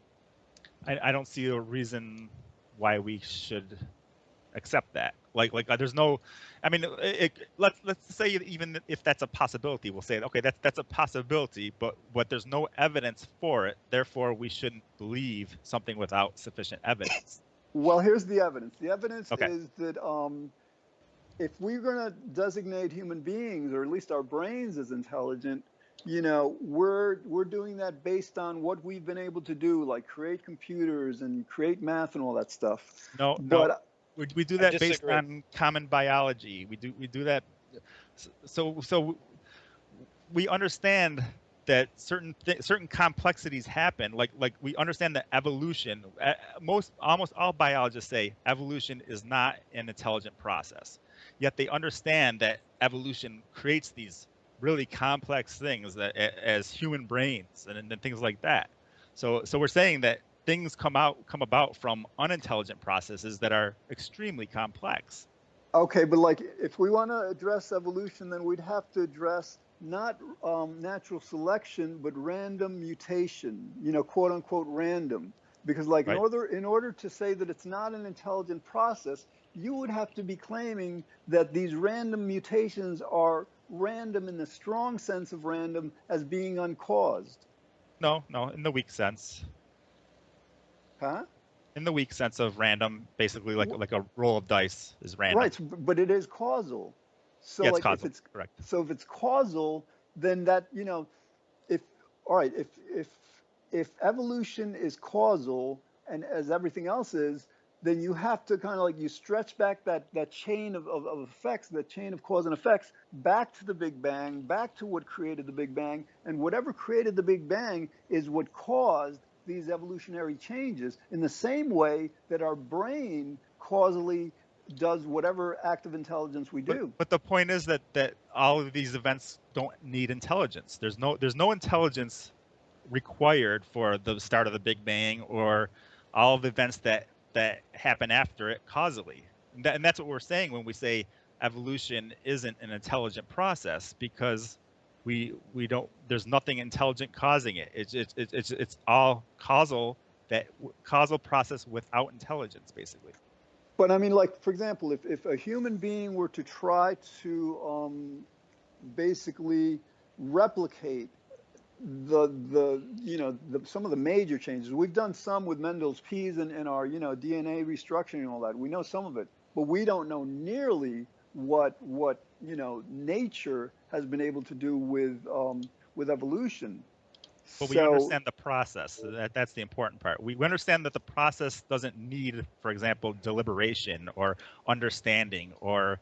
I don't see a reason why we should accept that. Like there's no, I mean, let's say even if that's a possibility, we'll say, okay, that's a possibility, but there's no evidence for it. Therefore, we shouldn't believe something without sufficient evidence. Well, here's the evidence. The evidence Okay. is that if we're going to designate human beings, or at least our brains, as intelligent, we're doing that based on what we've been able to do, like create computers and create math and all that stuff. No, But we do that based on common biology. We do that. So we understand that certain complexities happen. Like we understand that evolution. Almost all biologists say evolution is not an intelligent process. Yet they understand that evolution creates these really complex things that, as human brains and things like that. So we're saying that things come about from unintelligent processes that are extremely complex. okay, but like if we want to address evolution, then we'd have to address not natural selection, but random mutation, quote unquote random. Because like Right. in order to say that it's not an intelligent process, you would have to be claiming that these random mutations are random in the strong sense of random as being uncaused. No, in the weak sense. Huh? In the weak sense of random, basically like a roll of dice is random. Right, but it is causal. So yeah, it's like causal. Correct. So if it's causal, then that, if all right, if evolution is causal and as everything else is, then you have to kind of like you stretch back that chain of effects, that chain of cause and effects back to the Big Bang, back to what created the Big Bang, and whatever created the Big Bang is what caused these evolutionary changes, in the same way that our brain causally does whatever act of intelligence we do. But the point is that all of these events don't need intelligence. There's no intelligence required for the start of the Big Bang or all of the events that happen after it causally. And that's what we're saying when we say evolution isn't an intelligent process, because we don't, there's nothing intelligent causing it. It's all causal process without intelligence, basically. But I mean, like, for example, if a human being were to try to basically replicate some of the major changes, we've done some with Mendel's P's and our, DNA restructuring and all that. We know some of it, but we don't know nearly what nature has been able to do with evolution. But we understand the process. That's the important part. We understand that the process doesn't need, for example, deliberation or understanding or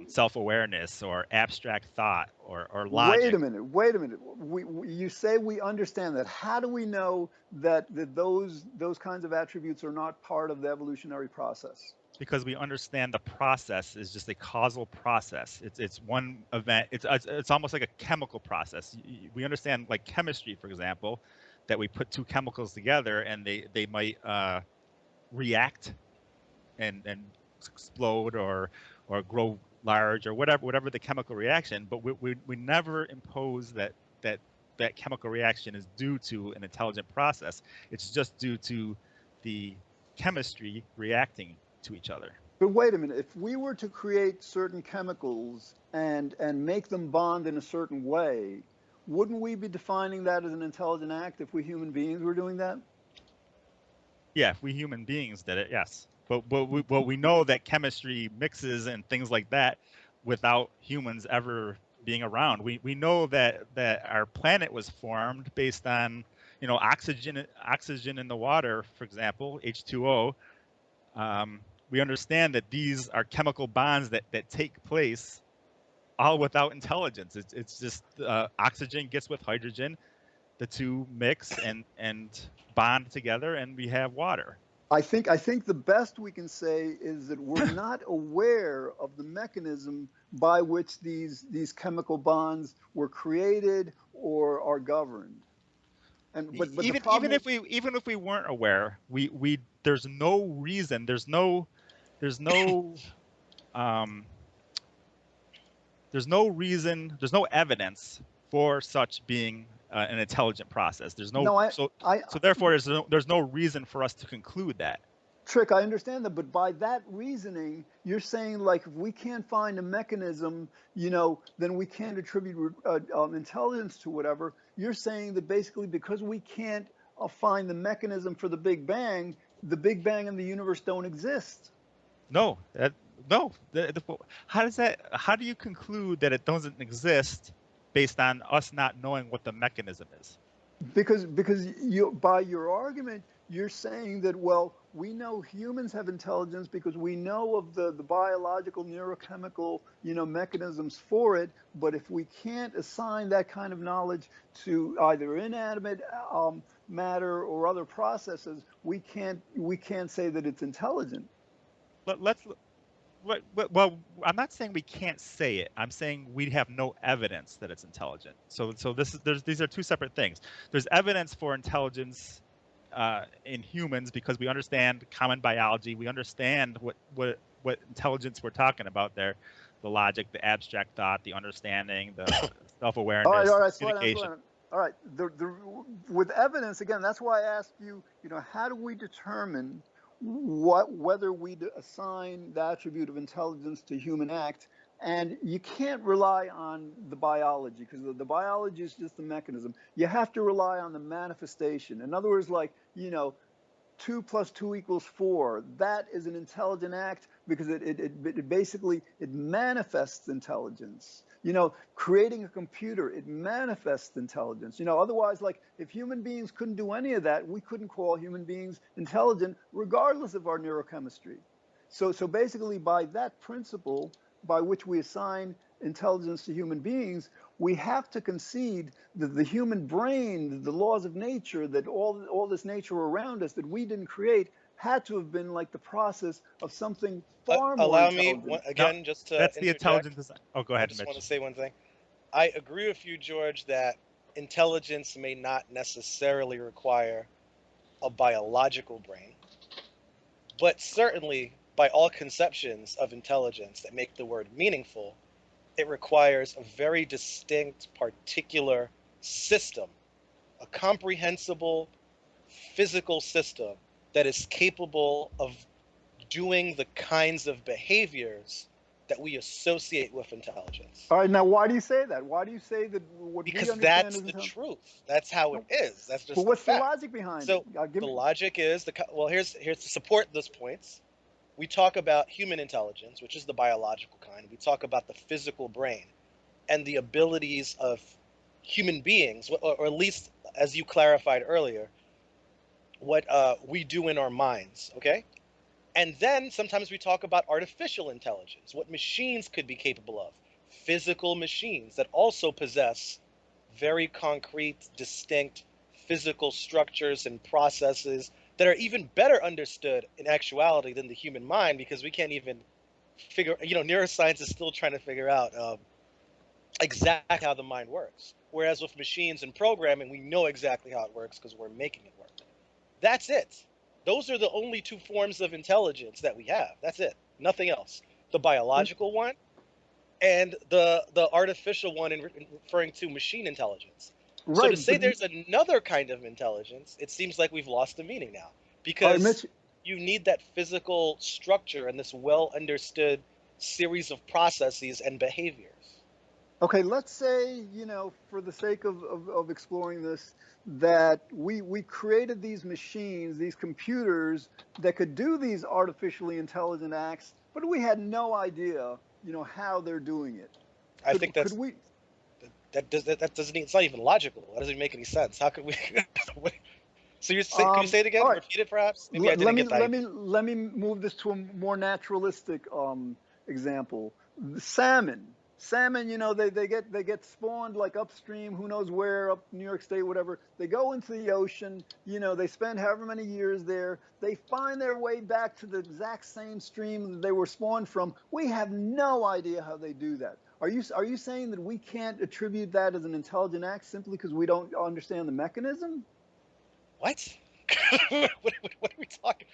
self-awareness or abstract thought or logic. Wait a minute. You say we understand that. How do we know that those kinds of attributes are not part of the evolutionary process? Because we understand the process is just a causal process. It's one event. It's almost like a chemical process. We understand, like chemistry, for example, that we put two chemicals together and they might react and explode or grow large or whatever the chemical reaction. But we never impose that chemical reaction is due to an intelligent process. It's just due to the chemistry reacting to each other. But wait a minute, if we were to create certain chemicals and make them bond in a certain way, wouldn't we be defining that as an intelligent act if we human beings were doing that? Yeah, if we human beings did it, yes. But we know that chemistry mixes and things like that without humans ever being around. We know that our planet was formed based on, you know, oxygen in the water, for example, H2O. We understand that these are chemical bonds that take place all without intelligence. It's just oxygen gets with hydrogen, the two mix and bond together, and we have water. I think the best we can say is that we're not aware of the mechanism by which these chemical bonds were created or are governed. And but the problem even if we weren't aware, we there's no reason, there's no reason, there's no evidence for such being an intelligent process. There's no, so therefore there's no reason for us to conclude that. Trick, I understand that, but by that reasoning, you're saying, like, if we can't find a mechanism, you know, then we can't attribute intelligence to whatever. You're saying that basically because we can't find the mechanism for the Big Bang and the universe don't exist. No, no. How do you conclude that it doesn't exist based on us not knowing what the mechanism is? Because you, by your argument, you're saying that, well, we know humans have intelligence because we know of the biological neurochemical, you know, mechanisms for it. But if we can't assign that kind of knowledge to either inanimate matter or other processes, we can't say that it's intelligent. Well, I'm not saying we can't say it. I'm saying we have no evidence that it's intelligent. So these are two separate things. There's evidence for intelligence in humans because we understand common biology. We understand what intelligence we're talking about there, the logic, the abstract thought, the understanding, the self-awareness, all right, communication. All right, with evidence, again, that's why I asked you, you know, how do we determine whether we assign the attribute of intelligence to human act? And you can't rely on the biology because the biology is just the mechanism. You have to rely on the manifestation. In other words, like, you know, 2 + 2 = 4. That is an intelligent act because it basically manifests intelligence. You know, creating a computer, it manifests intelligence. You know, otherwise, like, if human beings couldn't do any of that, we couldn't call human beings intelligent regardless of our neurochemistry. So basically, by that principle by which we assign intelligence to human beings, we have to concede that the human brain, the laws of nature, that all this nature around us that we didn't create had to have been like the process of something far more allow intelligent. me again, just to that's interject. The intelligent design. Oh, go ahead, I just Mitch. want to say one thing. I agree with you, George, that intelligence may not necessarily require a biological brain, but certainly by all conceptions of intelligence that make the word meaningful, it requires a very distinct, particular system, a comprehensible physical system that is capable of doing the kinds of behaviors that we associate with intelligence. All right, now why do you say that? Why do you say that what because we understand that's is the intelligence? truth. That's how it is. That's just But what's the the fact. logic behind So it? the logic is well. Here's to support those points. We talk about human intelligence, which is the biological kind. We talk about the physical brain and the abilities of human beings, or at least as you clarified earlier, what we do in our minds. Okay. And then sometimes we talk about artificial intelligence, what machines could be capable of, physical machines that also possess very concrete, distinct physical structures and processes that are even better understood in actuality than the human mind, because we can't even figure, neuroscience is still trying to figure out exactly how the mind works. Whereas with machines and programming, we know exactly how it works because we're making it work. That's it. Those are the only two forms of intelligence that we have. That's it. Nothing else. The biological one and the artificial one, in referring to machine intelligence. Right, so to say there's another kind of intelligence, it seems like we've lost the meaning now. Because you need that physical structure and this well understood series of processes and behaviors. Okay, let's say, for the sake of exploring this, that we created these machines, these computers that could do these artificially intelligent acts, but we had no idea how they're doing it. I think could we? That doesn't. It's not even logical. That doesn't even make any sense. How could we? So can you say it again? All right. Repeat it, perhaps. Maybe I didn't get that. Let me move this to a more naturalistic example. Salmon, they get spawned like upstream, who knows where, up New York State, whatever. They go into the ocean. They spend however many years there. They find their way back to the exact same stream that they were spawned from. We have no idea how they do that. Are you saying that we can't attribute that as an intelligent act simply because we don't understand the mechanism? What? What are we talking?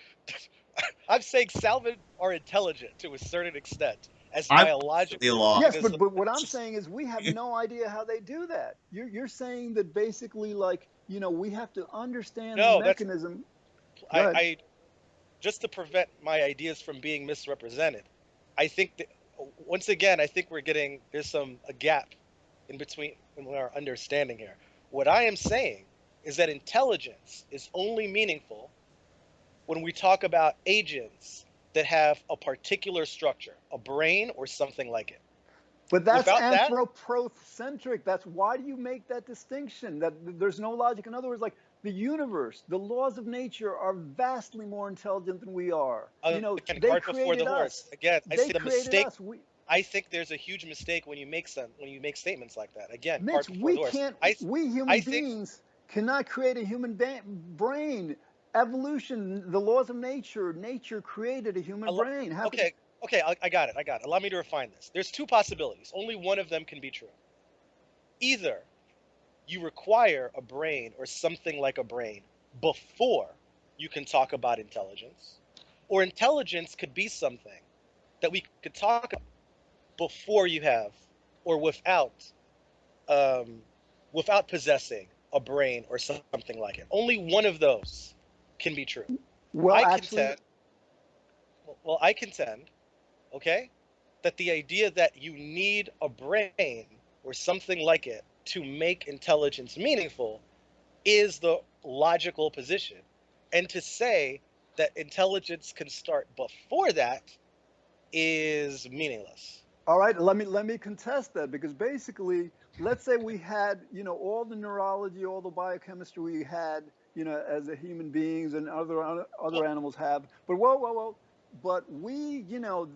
I'm saying salmon are intelligent to a certain extent as biological. Yes, but what I'm saying is we have no idea how they do that. You're saying that basically, like, we have to understand the mechanism. I just to prevent my ideas from being misrepresented, I think that once again, I think there's a gap in between in our understanding here. What I am saying is that intelligence is only meaningful when we talk about agents that have a particular structure, a brain or something like it. But that's anthropocentric. That's why do you make that distinction? That there's no logic. In other words, like the universe, the laws of nature are vastly more intelligent than we are. They created us. Again, I see the mistake. I think there's a huge mistake when you make statements like that. Again, Mitch, we human beings cannot create a human brain. Evolution, the laws of nature created a human brain. Okay, I got it. Allow me to refine this. There's two possibilities. Only one of them can be true. Either you require a brain or something like a brain before you can talk about intelligence, or intelligence could be something that we could talk about before you have or without possessing a brain or something like it. Only one of those can be true. I contend, okay, that the idea that you need a brain or something like it to make intelligence meaningful is the logical position. And to say that intelligence can start before that is meaningless. All right, let me contest that, because basically, let's say we had, all the neurology, all the biochemistry we had, as a human beings and other animals have. But whoa. But we,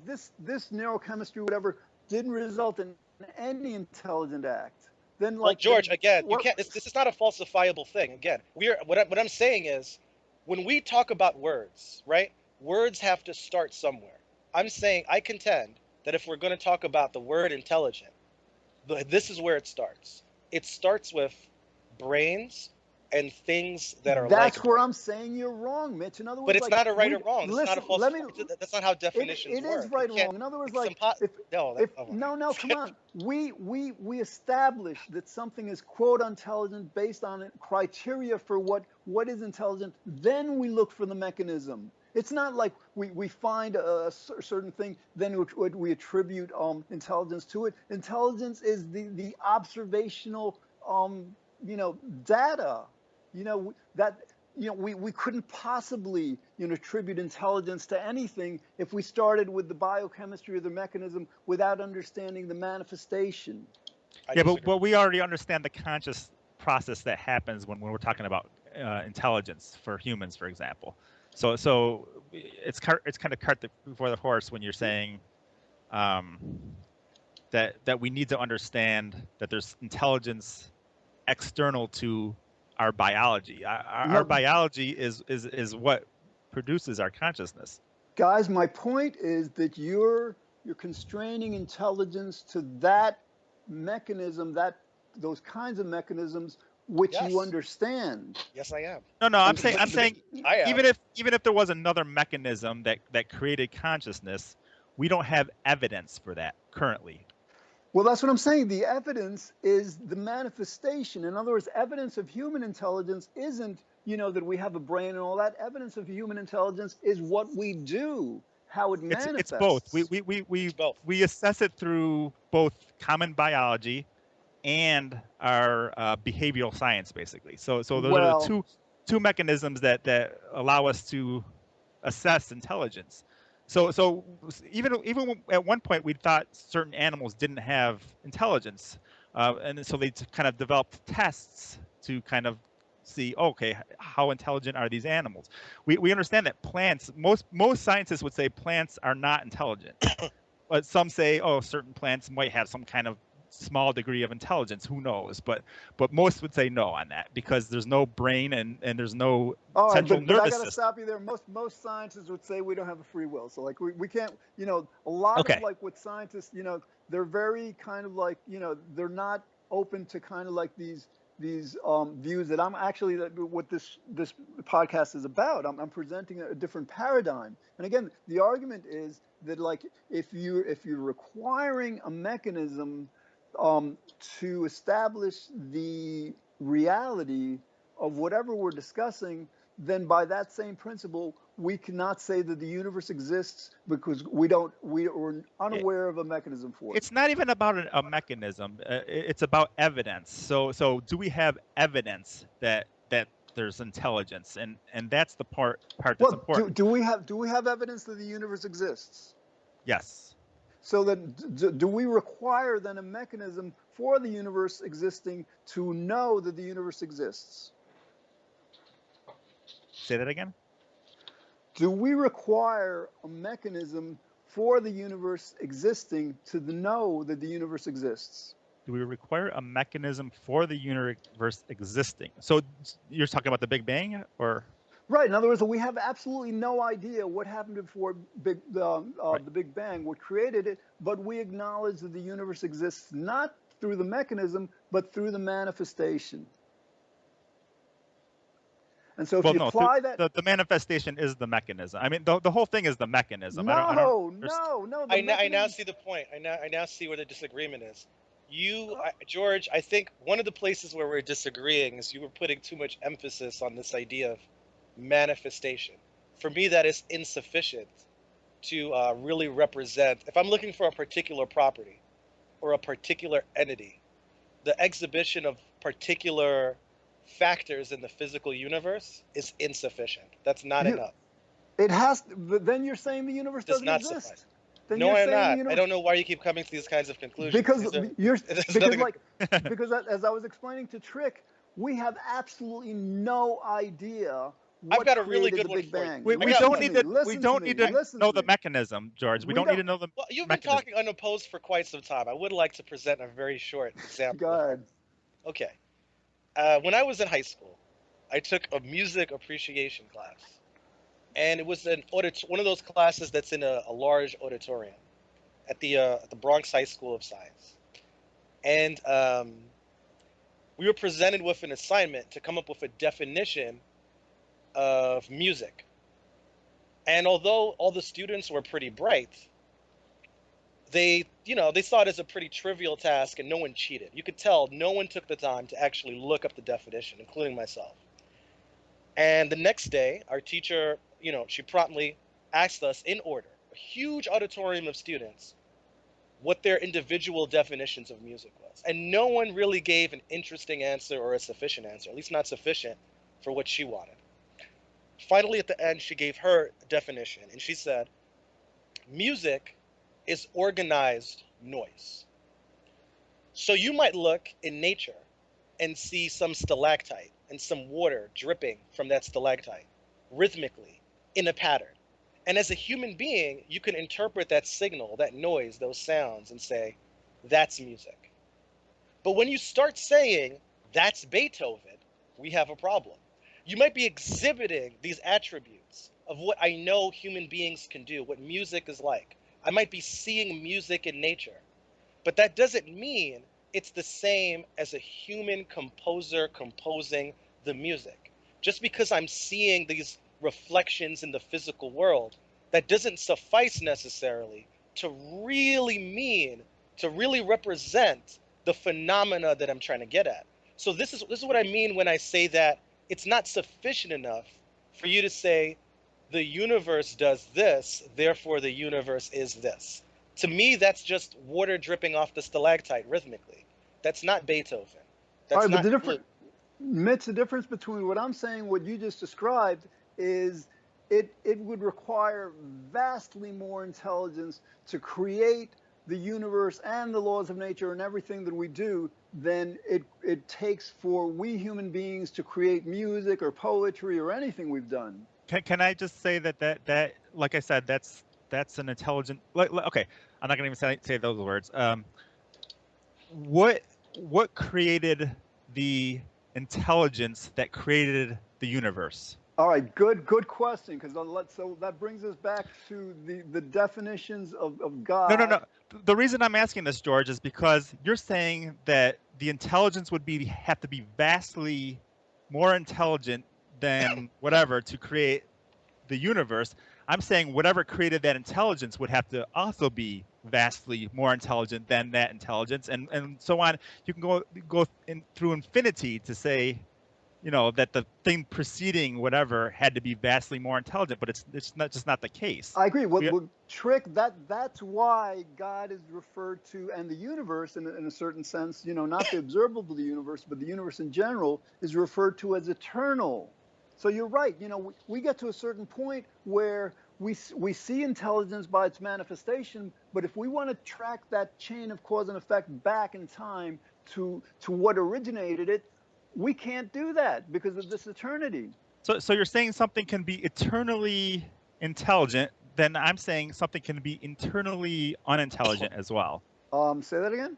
this neurochemistry, whatever, didn't result in any intelligent act. Then, like, George, again, you can't. This is not a falsifiable thing. Again, what I'm saying is, when we talk about words, right? Words have to start somewhere. I contend that if we're going to talk about the word intelligent, this is where it starts. It starts with brains and things that are That's where I'm saying you're wrong, Mitch. In other words, but it's not a right or wrong. It's not a false. That's not how definitions work. It is right or wrong. In other words, like, no, come on. We establish that something is quote intelligent based on criteria for what is intelligent. Then we look for the mechanism. It's not like we find a certain thing, then we attribute intelligence to it. Intelligence is the observational data. We couldn't possibly attribute intelligence to anything if we started with the biochemistry or the mechanism without understanding the manifestation. But we already understand the conscious process that happens when we're talking about intelligence for humans, for example. So it's kind of cart before the horse when you're saying that we need to understand that there's intelligence external to our biology. Our biology is what produces our consciousness. Guys, my point is that you're constraining intelligence to that mechanism, those kinds of mechanisms which you understand. Yes, I am. No, I'm saying even if there was another mechanism that created consciousness, we don't have evidence for that currently. Well, that's what I'm saying. The evidence is the manifestation. In other words, evidence of human intelligence isn't, that we have a brain and all that. Evidence of human intelligence is what we do, how it manifests. It's both. We assess it through both common biology and our behavioral science, basically. So those are the two mechanisms that allow us to assess intelligence. So even at one point we thought certain animals didn't have intelligence, and so they kind of developed tests to kind of see, okay, how intelligent are these animals? We understand that plants, most scientists would say plants are not intelligent, but some say, oh, certain plants might have some kind of small degree of intelligence. Who knows? But most would say no on that because there's no brain and there's no All right, central but I nervous got to system. stop you there. Most scientists would say we don't have a free will. So like we can't, a lot Okay. of like what scientists, they're very kind of like, they're not open to kind of like these views that I'm actually what this podcast is about. I'm presenting a different paradigm. And again, the argument is that like if you're requiring a mechanism to establish the reality of whatever we're discussing, then by that same principle, we cannot say that the universe exists because we're unaware of a mechanism for it. It's not even about a mechanism. It's about evidence. So do we have evidence that there's intelligence, and that's the part that's Well, important. do we have evidence that the universe exists? Yes. So then, do we require then a mechanism for the universe existing to know that the universe exists? Say that again. Do we require a mechanism for the universe existing to know that the universe exists? Do we require a mechanism for the universe existing? So you're talking about the Big Bang, or? Right. In other words, we have absolutely no idea what happened before Right. the Big Bang, what created it, but we acknowledge that the universe exists not through the mechanism, but through the manifestation. And so if you apply that... The manifestation is the mechanism. I mean, the whole thing is the mechanism. No. I now see the point. I now see where the disagreement is. George, I think one of the places where we're disagreeing is you were putting too much emphasis on this idea of manifestation. For me, that is insufficient to really represent. If I'm looking for a particular property or a particular entity, the exhibition of particular factors in the physical universe is insufficient. That's not enough. It has. But then you're saying the universe doesn't exist. Suffice. Then no, I'm not. I don't know why you keep coming to these kinds of conclusions. Because as I was explaining to Trick, we have absolutely no idea. I've got a really good one for you. We don't need to know the mechanism, George. We don't need to know the. Well, you've been talking unopposed for quite some time. I would like to present a very short example. Go ahead. Okay. When I was in high school, I took a music appreciation class. And it was one of those classes that's in a large auditorium at the Bronx High School of Science. And we were presented with an assignment to come up with a definition of music. And although all the students were pretty bright, they saw it as a pretty trivial task, and no one cheated. You could tell no one took the time to actually look up the definition, including myself. And the next day, our teacher, she promptly asked us in order, a huge auditorium of students, what their individual definitions of music was. And no one really gave an interesting answer or a sufficient answer, at least not sufficient for what she wanted. Finally, at the end, she gave her definition, and she said, music is organized noise. So you might look in nature and see some stalactite and some water dripping from that stalactite rhythmically in a pattern. And as a human being, you can interpret that signal, that noise, those sounds, and say, that's music. But when you start saying, that's Beethoven, we have a problem. You might be exhibiting these attributes of what I know human beings can do, what music is like. I might be seeing music in nature, but that doesn't mean it's the same as a human composer composing the music. Just because I'm seeing these reflections in the physical world, that doesn't suffice necessarily to really represent the phenomena that I'm trying to get at. So this is what I mean when I say that it's not sufficient enough for you to say the universe does this, therefore the universe is this. To me, that's just water dripping off the stalactite rhythmically. That's not Beethoven. That's all right, not Mitch, the difference between what I'm saying, what you just described, is it would require vastly more intelligence to create the universe and the laws of nature and everything that we do than it takes for we human beings to create music or poetry or anything we've done. Can I just say that like I said, that's an intelligent. Okay, I'm not gonna even say those words. What created the intelligence that created the universe? All right, good question, because so that brings us back to the definitions of No, no, God. no. The reason I'm asking this, George, is because you're saying that the intelligence would have to be vastly more intelligent than whatever to create the universe. I'm saying whatever created that intelligence would have to also be vastly more intelligent than that intelligence, and so on. You can go through infinity to say, that the thing preceding whatever had to be vastly more intelligent, but it's not the case. I agree. Well, Trick, that's why God is referred to, and the universe, in a certain sense, not the observable universe, but the universe in general, is referred to as eternal. So you're right. We get to a certain point where we see intelligence by its manifestation, but if we want to track that chain of cause and effect back in time to what originated it, we can't do that because of this eternity. So you're saying something can be eternally intelligent, then I'm saying something can be eternally unintelligent as well. Say that again?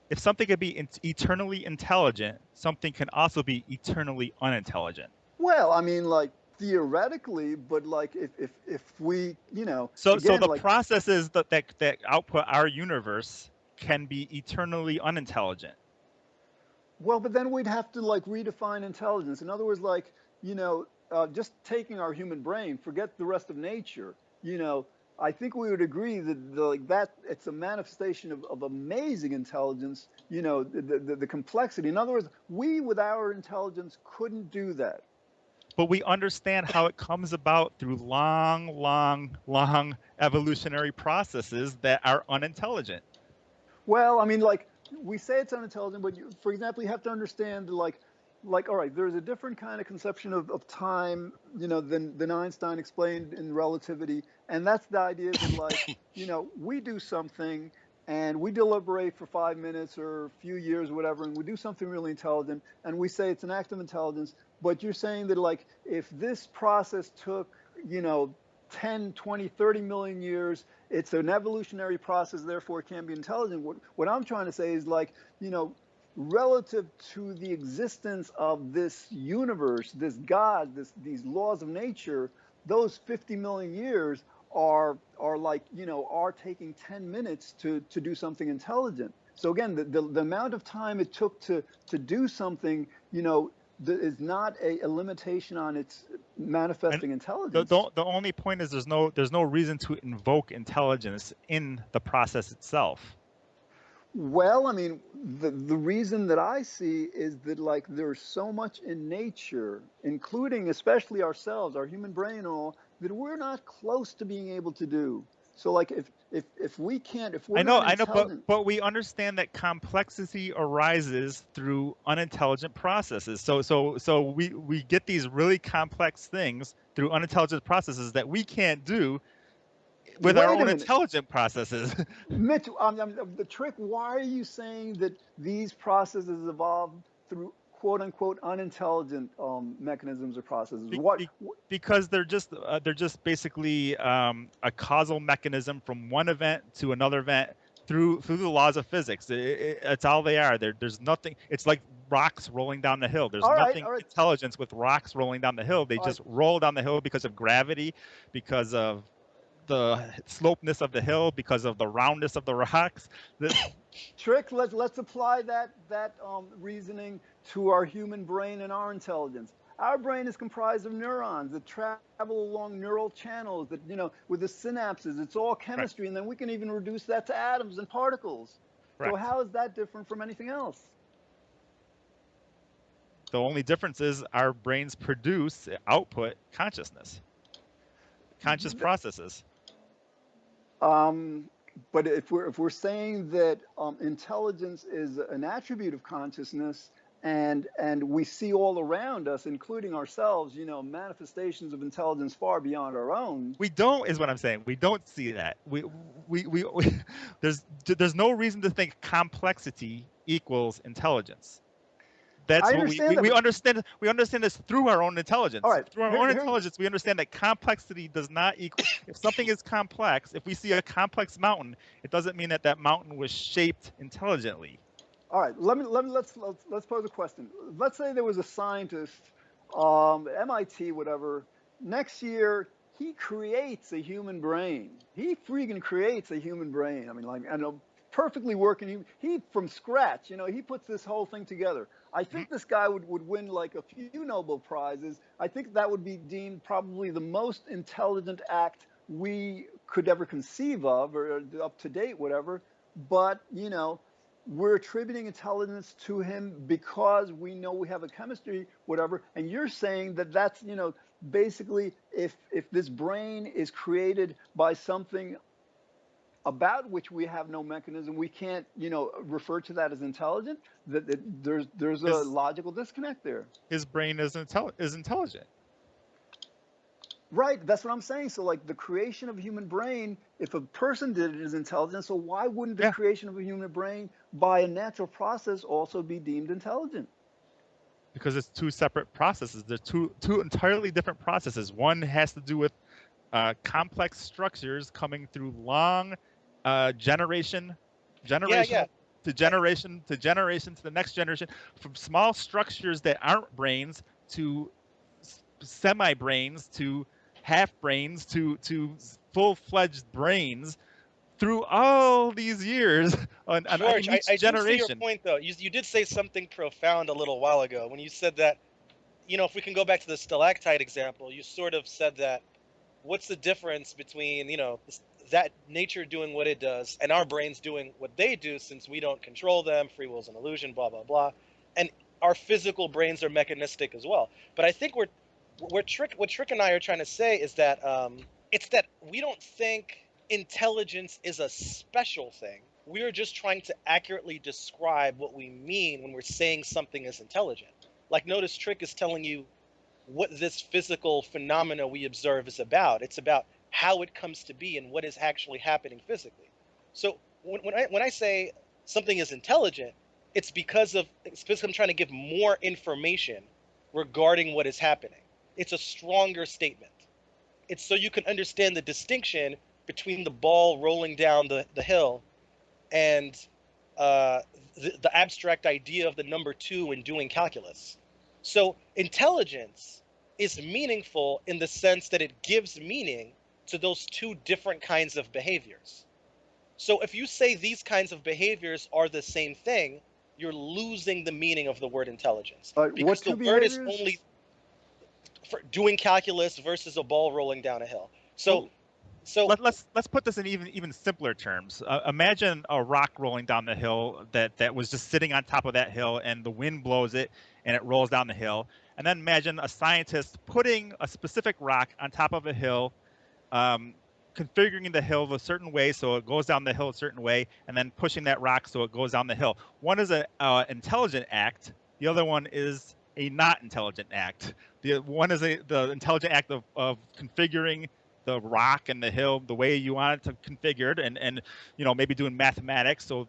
If something can be eternally intelligent, something can also be eternally unintelligent. Well, I mean, like theoretically, but like if we, So again, the like, processes that output our universe can be eternally unintelligent. well, but then we'd have to like redefine intelligence. In other words, like, just taking our human brain, forget the rest of nature. I think we would agree that it's a manifestation of amazing intelligence. The complexity. In other words, we with our intelligence couldn't do that. But we understand how it comes about through long evolutionary processes that are unintelligent. Well, I mean, like we say it's unintelligent, but for example, you have to understand, like, all right, there's a different kind of conception of time, than Einstein explained in relativity, and that's the idea that, like, we do something and we deliberate for 5 minutes or a few years, whatever, and we do something really intelligent, and we say it's an act of intelligence. But you're saying that, like, if this process took, 10, 20, 30 million years, it's an evolutionary process, therefore it can't be intelligent. What I'm trying to say is, like, relative to the existence of this universe, this God, these laws of nature, those 50 million years are like, are taking 10 minutes to do something intelligent. So again, the amount of time it took to do something, is not a limitation on its manifesting intelligence. The only point is there's no reason to invoke intelligence in the process itself. Well, I mean, the reason that I see is that, like, there's so much in nature, including especially ourselves, our human brain and all, that we're not close to being able to do. So, like, if we can't, if we're not intelligent, but we understand that complexity arises through unintelligent processes. So we get these really complex things through unintelligent processes that we can't do with our own intelligent processes. Mitch, the Trick, why are you saying that these processes evolved through quote unquote unintelligent mechanisms or processes? Because they're just basically a causal mechanism from one event to another event through the laws of physics. It's all they are. There's nothing. It's like rocks rolling down the hill. There's nothing intelligence with rocks rolling down the hill. They just roll down the hill because of gravity, because of the slopeness of the hill, because of the roundness of the rocks. Trick, let's apply that reasoning to our human brain and our intelligence. Our brain is comprised of neurons that travel along neural channels that, with the synapses, it's all chemistry. Right. And then we can even reduce that to atoms and particles. Right. So how is that different from anything else? The only difference is our brains output consciousness, conscious processes. But if we're saying that intelligence is an attribute of consciousness, and we see all around us, including ourselves, manifestations of intelligence far beyond our own. We don't, is what I'm saying. We don't see that. We there's no reason to think complexity equals intelligence. That's I what understand that, we but understand. We understand this through our own intelligence. all right, Through our own intelligence, we understand that complexity does not equal. If something is complex, if we see a complex mountain, it doesn't mean that that mountain was shaped intelligently. All right, let's pose a question. Let's say there was a scientist, MIT, whatever. Next year, he creates a human brain. He freaking creates a human brain. I mean, like, I know, perfectly working. He from scratch. He puts this whole thing together. I think this guy would win like a few Nobel Prizes. I think that would be deemed probably the most intelligent act we could ever conceive of, or up to date, whatever. But we're attributing intelligence to him because we know we have a chemistry, whatever. And you're saying that that's, basically if this brain is created by something about which we have no mechanism, we can't, refer to that as intelligent. That there's a logical disconnect there. His brain is intelligent. Right, that's what I'm saying. So, like, the creation of a human brain, if a person did it, is intelligent. So why wouldn't the creation of a human brain by a natural process also be deemed intelligent? Because it's two separate processes. They're two entirely different processes. One has to do with complex structures coming through long generation to generation to the next generation, from small structures that aren't brains to semi-brains to half brains to full-fledged brains through all these years on George, each I generation. do see your point, though. You did say something profound a little while ago when you said that, if we can go back to the stalactite example, you sort of said that what's the difference between, that nature doing what it does and our brains doing what they do, since we don't control them, free will's an illusion, blah, blah, blah. And our physical brains are mechanistic as well. But I think what Trick and I are trying to say is that it's that we don't think intelligence is a special thing. We are just trying to accurately describe what we mean when we're saying something is intelligent. Like, notice Trick is telling you what this physical phenomena we observe is about. It's about how it comes to be and what is actually happening physically. So when I say something is intelligent, it's because I'm trying to give more information regarding what is happening. It's a stronger statement. It's so you can understand the distinction between the ball rolling down the hill and the abstract idea of the number 2 in doing calculus. So intelligence is meaningful in the sense that it gives meaning to those two different kinds of behaviors. So if you say these kinds of behaviors are the same thing, you're losing the meaning of the word intelligence. Because the word is only for doing calculus versus a ball rolling down a hill. So let's put this in even simpler terms. Imagine a rock rolling down the hill that was just sitting on top of that hill, and the wind blows it and it rolls down the hill. And then imagine a scientist putting a specific rock on top of a hill, configuring the hill a certain way so it goes down the hill a certain way, and then pushing that rock so it goes down the hill. One is an intelligent act. The other one is a not intelligent act. The one is the intelligent act of configuring the rock and the hill the way you want it to configured, and maybe doing mathematics so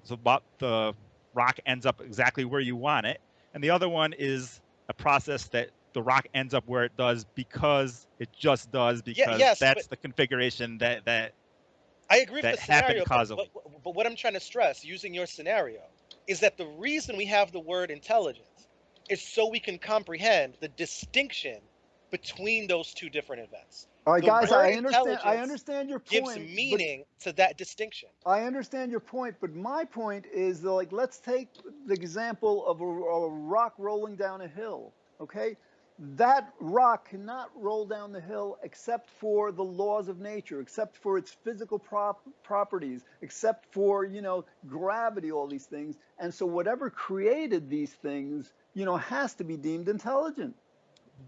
the rock ends up exactly where you want it. And the other one is a process that the rock ends up where it does because it just does, because that's the configuration that I agree with the scenario, causally. But what I'm trying to stress, using your scenario, is that the reason we have the word intelligence is so we can comprehend the distinction between those two different events. All right, guys, I understand your point. Gives meaning to that distinction. I understand your point, but my point is, like, let's take the example of a rock rolling down a hill, okay? That rock cannot roll down the hill except for the laws of nature, except for its physical properties, except for, gravity, all these things. And so whatever created these things, has to be deemed intelligent.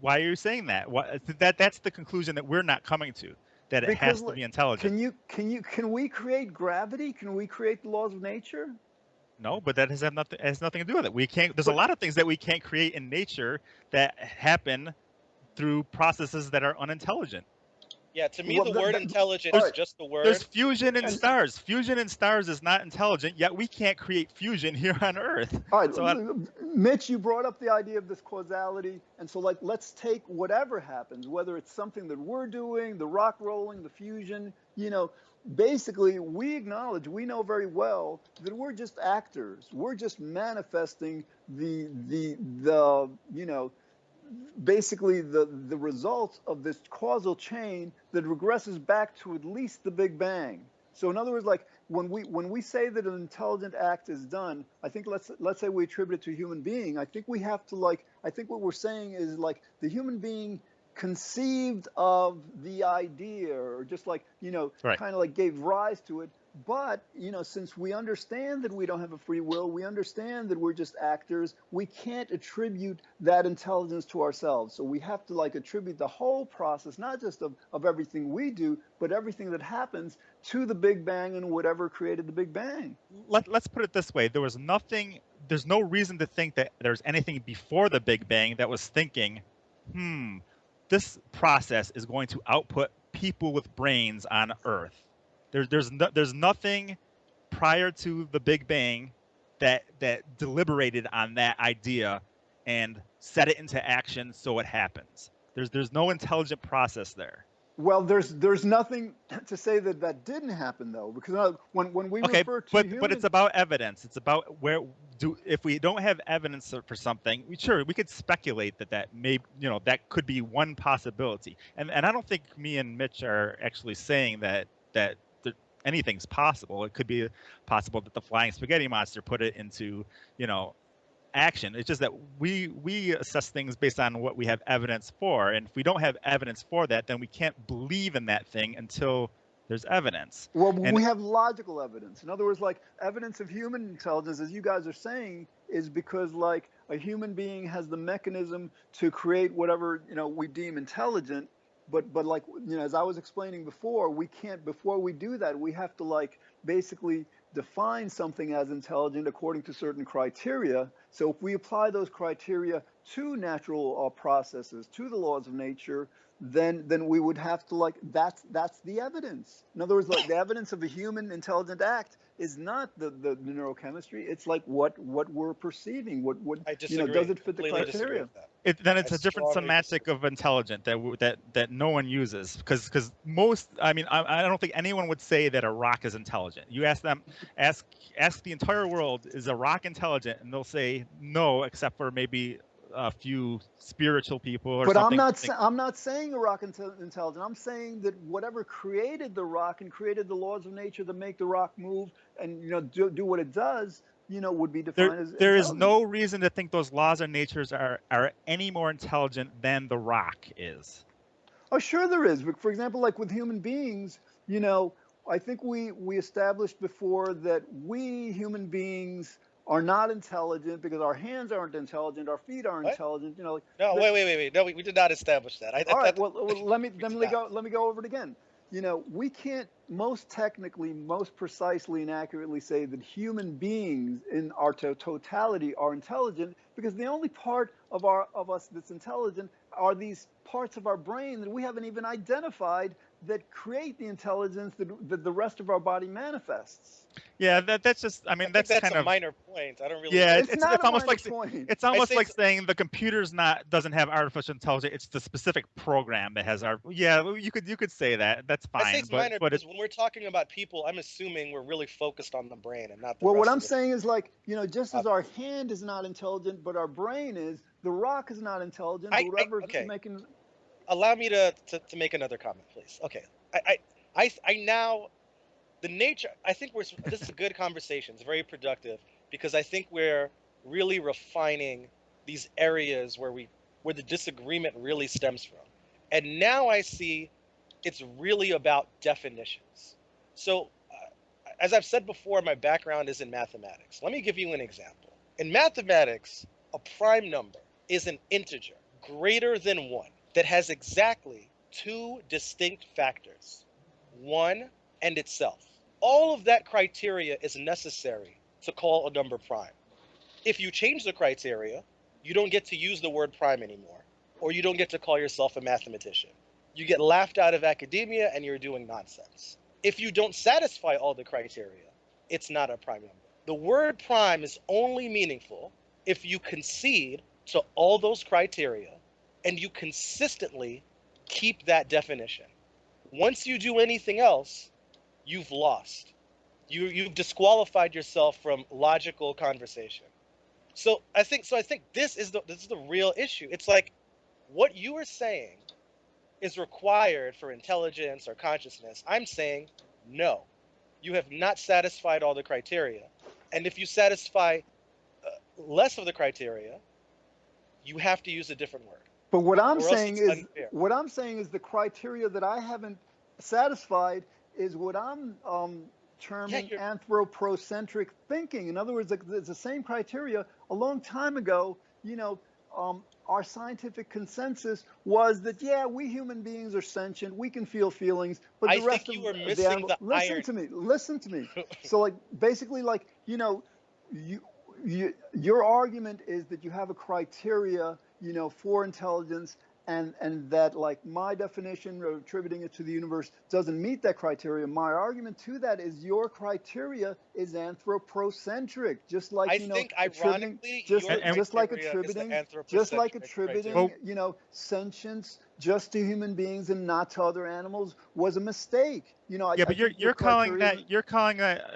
Why are you saying that? That's the conclusion that we're not coming to, that it has to be intelligent. Can we create gravity? Can we create the laws of nature? No, but that has nothing to do with it. We can't. There's a lot of things that we can't create in nature that happen through processes that are unintelligent. Yeah, to me, the word intelligent is just the word. There's fusion in stars. Fusion in stars is not intelligent, yet we can't create fusion here on Earth. All right, So Mitch, you brought up the idea of this causality, and so like let's take whatever happens, whether it's something that we're doing, the rock rolling, the fusion, you know, basically we acknowledge, we know very well that we're just actors. We're just manifesting the you know, basically the results of this causal chain that regresses back to at least the Big Bang. So in other words, like when we say that an intelligent act is done, I think let's say we attribute it to a human being. I think we have to like, I think what we're saying is like the human being conceived of the idea, or just like, you know, kind of like gave rise to it. But, you know, since we understand that we don't have a free will, we understand that we're just actors, we can't attribute that intelligence to ourselves. So we have to like attribute the whole process, not just of everything we do, but everything that happens to the Big Bang and whatever created the Big Bang. Let's put it this way. There's no reason to think that there's anything before the Big Bang that was thinking, this process is going to output people with brains on Earth. There's nothing prior to the Big Bang that deliberated on that idea and set it into action so it happens. There's no intelligent process there. Well, there's nothing to say that that didn't happen though, because when we refer to humans, but it's about evidence. It's about if we don't have evidence for something, we could speculate that may, you know, that could be one possibility. And I don't think me and Mitch are actually saying that anything's possible. It could be possible that the flying spaghetti monster put it into, you know, action. It's just that we assess things based on what we have evidence for, and if we don't have evidence for that, then we can't believe in that thing until there's evidence. Well, we have logical evidence. In other words, like evidence of human intelligence, as you guys are saying, is because like a human being has the mechanism to create whatever, you know, we deem intelligent. But like, you know, as I was explaining before, we can't, before we do that, we have to like basically define something as intelligent according to certain criteria. So if we apply those criteria to natural processes, to the laws of nature, then we would have to like, that's the evidence. In other words, like the evidence of a human intelligent act is not the neurochemistry. It's like what we're perceiving. What you know, does it fit the criteria? Then it's a different semantic of intelligent that no one uses, because most, I mean, I don't think anyone would say that a rock is intelligent. You ask them, ask the entire world, is a rock intelligent, and they'll say no, except for maybe a few spiritual people or something. But I'm not saying a rock intelligent. I'm saying that whatever created the rock and created the laws of nature that make the rock move and, you know, do what it does, you know, would be defined as there is no reason to think those laws of nature are any more intelligent than the rock is. Oh, sure there is. For example, like with human beings, you know, I think we established before that we human beings are not intelligent because our hands aren't intelligent, our feet aren't intelligent. You know. Like, no, wait. No, we did not establish that. All right. Well, let me go over it again. You know, we can't most technically, most precisely and accurately say that human beings in our totality are intelligent, because the only part of us that's intelligent are these parts of our brain that we haven't even identified that create the intelligence that the rest of our body manifests. Yeah, that's just, I mean, that's kind of a minor point. I don't really. Yeah, it's almost like point. It's almost like saying the computer's doesn't have artificial intelligence. It's the specific program that has Yeah, you could say that. That's fine. I say it's minor because when we're talking about people, I'm assuming we're really focused on the brain and not the. Well, what I'm saying is like, you know, just as our hand is not intelligent, but our brain is, the rock is not intelligent. Whatever's making. Allow me to make another comment, please. Okay, I now. The nature, I think this is a good conversation. It's very productive because I think we're really refining these areas where the disagreement really stems from. And now I see it's really about definitions. So, as I've said before, my background is in mathematics. Let me give you an example. In mathematics, a prime number is an integer greater than 1 that has exactly 2 distinct factors, 1 and itself. All of that criteria is necessary to call a number prime. If you change the criteria, you don't get to use the word prime anymore, or you don't get to call yourself a mathematician. You get laughed out of academia and you're doing nonsense. If you don't satisfy all the criteria, it's not a prime number. The word prime is only meaningful if you concede to all those criteria and you consistently keep that definition. Once you do anything else, you've lost. You've disqualified yourself from logical conversation. So I think this is the real issue. It's like what you are saying is required for intelligence or consciousness. I'm saying no. You have not satisfied all the criteria. And if you satisfy less of the criteria, you have to use a different word. But what I'm saying is the criteria that I haven't satisfied is what I'm terming anthropocentric thinking. In other words, it's the same criteria. A long time ago, our scientific consensus was that, yeah, we human beings are sentient, we can feel feelings, but the rest of the animals, listen to me. So like, basically, like, your argument is that you have a criteria, for intelligence, and that, like, my definition of attributing it to the universe doesn't meet that criteria. My argument to that is your criteria is anthropocentric, just like, attributing, sentience just to human beings and not to other animals was a mistake. But you're calling that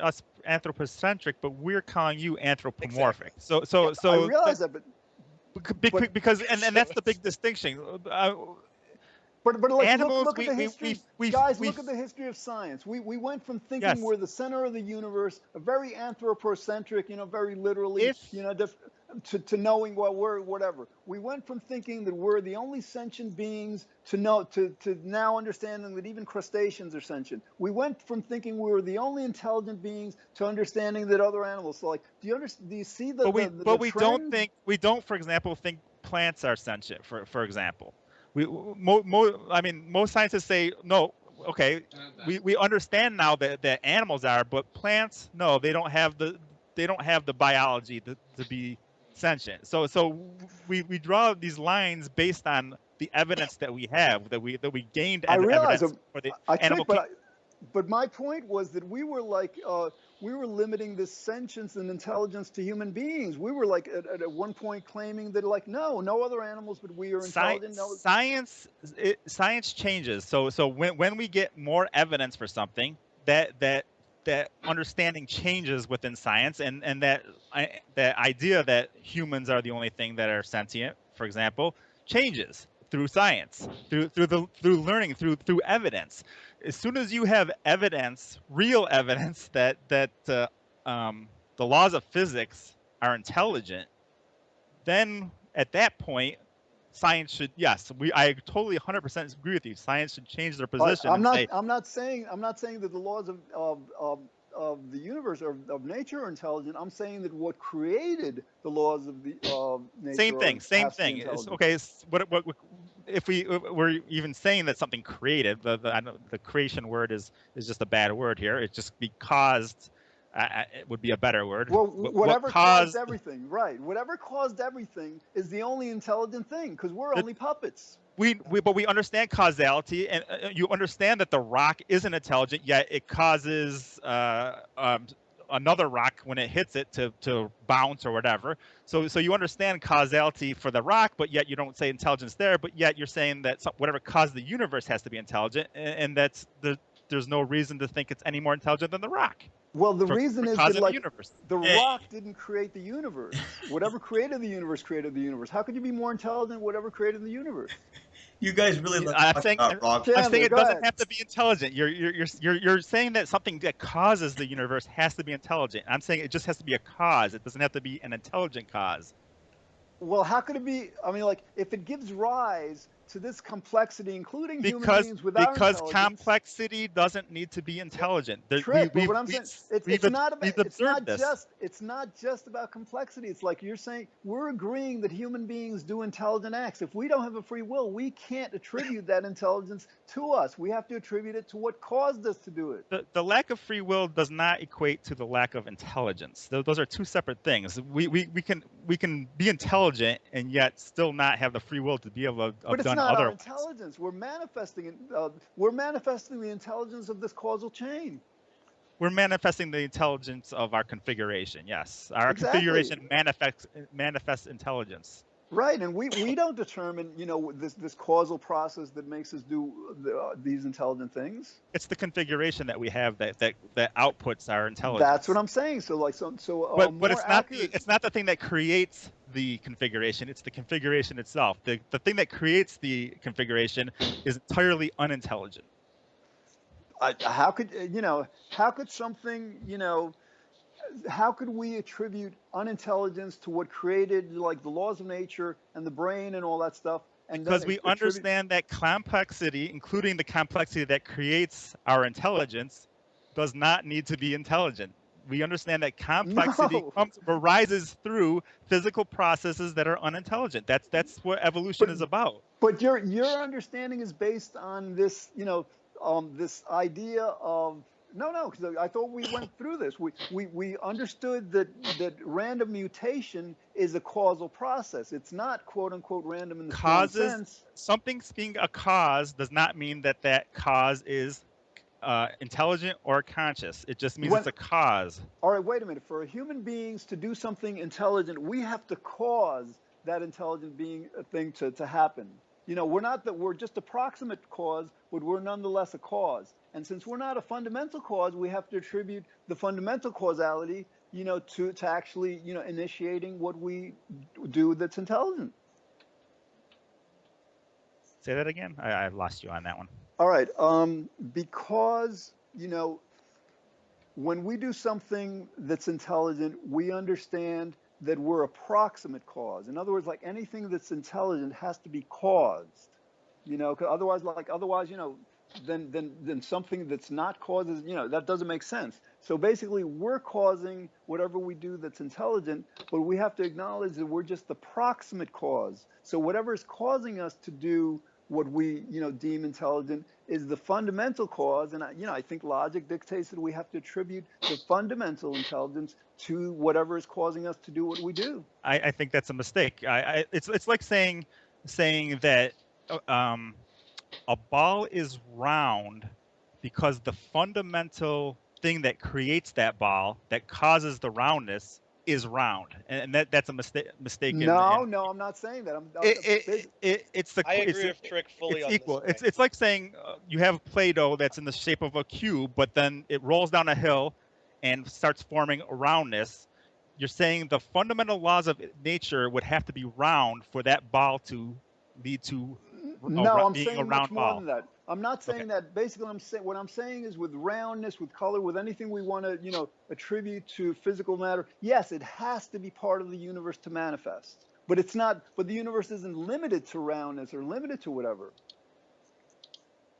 us anthropocentric, but we're calling you anthropomorphic. Exactly. So I realize that, but because that's the big distinction. But like, animals, look at the history, guys. Look at the history of science. We went from thinking we're the center of the universe, a very anthropocentric, very literally, to knowing what we're whatever. We went from thinking that we're the only sentient beings to now understanding that even crustaceans are sentient. We went from thinking we were the only intelligent beings to understanding that other animals. So, like, do you see the? But we don't, for example, think plants are sentient. For example. Most scientists say no. Okay, we understand now that animals are, but plants, no, they don't have the biology to be sentient. So we draw these lines based on the evidence that we have, that we gained evidence for the animal. But my point was that we were like we were limiting this sentience and intelligence to human beings. We were like at one point claiming that, like, no other animals but we are intelligent. Science changes. So when we get more evidence for something, that understanding changes within science, and that idea that humans are the only thing that are sentient, for example, changes through science, through learning, through evidence. As soon as you have evidence, real evidence that the laws of physics are intelligent, then at that point, science should, I totally 100% agree with you. Science should change their position. I'm not saying that the laws of the universe or of nature are intelligent. I'm saying that what created the laws of nature same thing. What if we're even saying that something created, the creation word is just a bad word here. It's just because it would be a better word. Well, whatever caused everything, right? Whatever caused everything is the only intelligent thing, because we're only puppets. But we understand causality, and you understand that the rock isn't intelligent, yet it causes another rock when it hits it to bounce or whatever. So you understand causality for the rock, but yet you don't say intelligence there. But yet you're saying that whatever caused the universe has to be intelligent, and there's no reason to think it's any more intelligent than the rock. Well, the reason is that, like, the rock didn't create the universe. Whatever created the universe created the universe. How could you be more intelligent? Whatever created the universe. You guys really I'm saying it doesn't have to be intelligent. You're saying that something that causes the universe has to be intelligent. I'm saying it just has to be a cause. It doesn't have to be an intelligent cause. Well, how could it be? I mean, like, if it gives rise to this complexity, including human because beings with our because intelligence. complexity doesn't need to be intelligent. Trick, but what I'm saying, We've observed this. it's not just about complexity. It's like you're saying we're agreeing that human beings do intelligent acts. If we don't have a free will, we can't attribute that intelligence to us. We have to attribute it to what caused us to do it. The lack of free will does not equate to the lack of intelligence. Those are two separate things. We can be intelligent and yet still not have the free will to be able to But have it's done not our otherwise. intelligence. We're manifesting it. We're manifesting the intelligence of this causal chain. We're manifesting the intelligence of our configuration. Yes, our Exactly. configuration manifests intelligence. Right, and we don't determine, you know, this causal process that makes us do these intelligent things. It's the configuration that we have that outputs our intelligence. That's what I'm saying. So like but more it's not accurate. it's not the thing that creates the configuration. It's the configuration itself. The thing that creates the configuration is entirely unintelligent. How could something, you know, how could we attribute unintelligence to what created like the laws of nature and the brain and all that stuff? And because we understand that complexity, including the complexity that creates our intelligence, does not need to be intelligent. We understand that complexity arises through physical processes that are unintelligent. That's what evolution is about. But your understanding is based on this, you know, this idea of no, because I thought we went through this. We understood that random mutation is a causal process. It's not quote unquote random in the strong sense. Something being a cause does not mean that cause is intelligent or conscious. It just means it's a cause. All right, wait a minute. For human beings to do something intelligent, we have to cause that intelligent thing to happen. You know, we're just a proximate cause, but we're nonetheless a cause. And since we're not a fundamental cause, we have to attribute the fundamental causality, you know, to actually, you know, initiating what we do that's intelligent. Say that again. I lost you on that one. All right. Because, you know, when we do something that's intelligent, we understand that we're a proximate cause. In other words, like anything that's intelligent has to be caused, you know, because otherwise, you know, then something that's not causes, you know, that doesn't make sense. So basically we're causing whatever we do that's intelligent, but we have to acknowledge that we're just the proximate cause. So whatever is causing us to do what we, you know, deem intelligent is the fundamental cause. And, you know, I think logic dictates that we have to attribute the fundamental intelligence to whatever is causing us to do what we do. I think that's a mistake. It's like saying that a ball is round because the fundamental thing that creates that ball, that causes the roundness, is round, and that's a mistake. No, I'm not saying that. I agree with Trick fully. It's equal. It's like saying you have Play-Doh that's in the shape of a cube, but then it rolls down a hill and starts forming a roundness. You're saying the fundamental laws of nature would have to be round for that ball to lead to I'm being saying a round much more ball. than that. I'm not saying that. Basically, what I'm saying is with roundness, with color, with anything we want to, you know, attribute to physical matter, yes, it has to be part of the universe to manifest. But it's not. But the universe isn't limited to roundness or limited to whatever.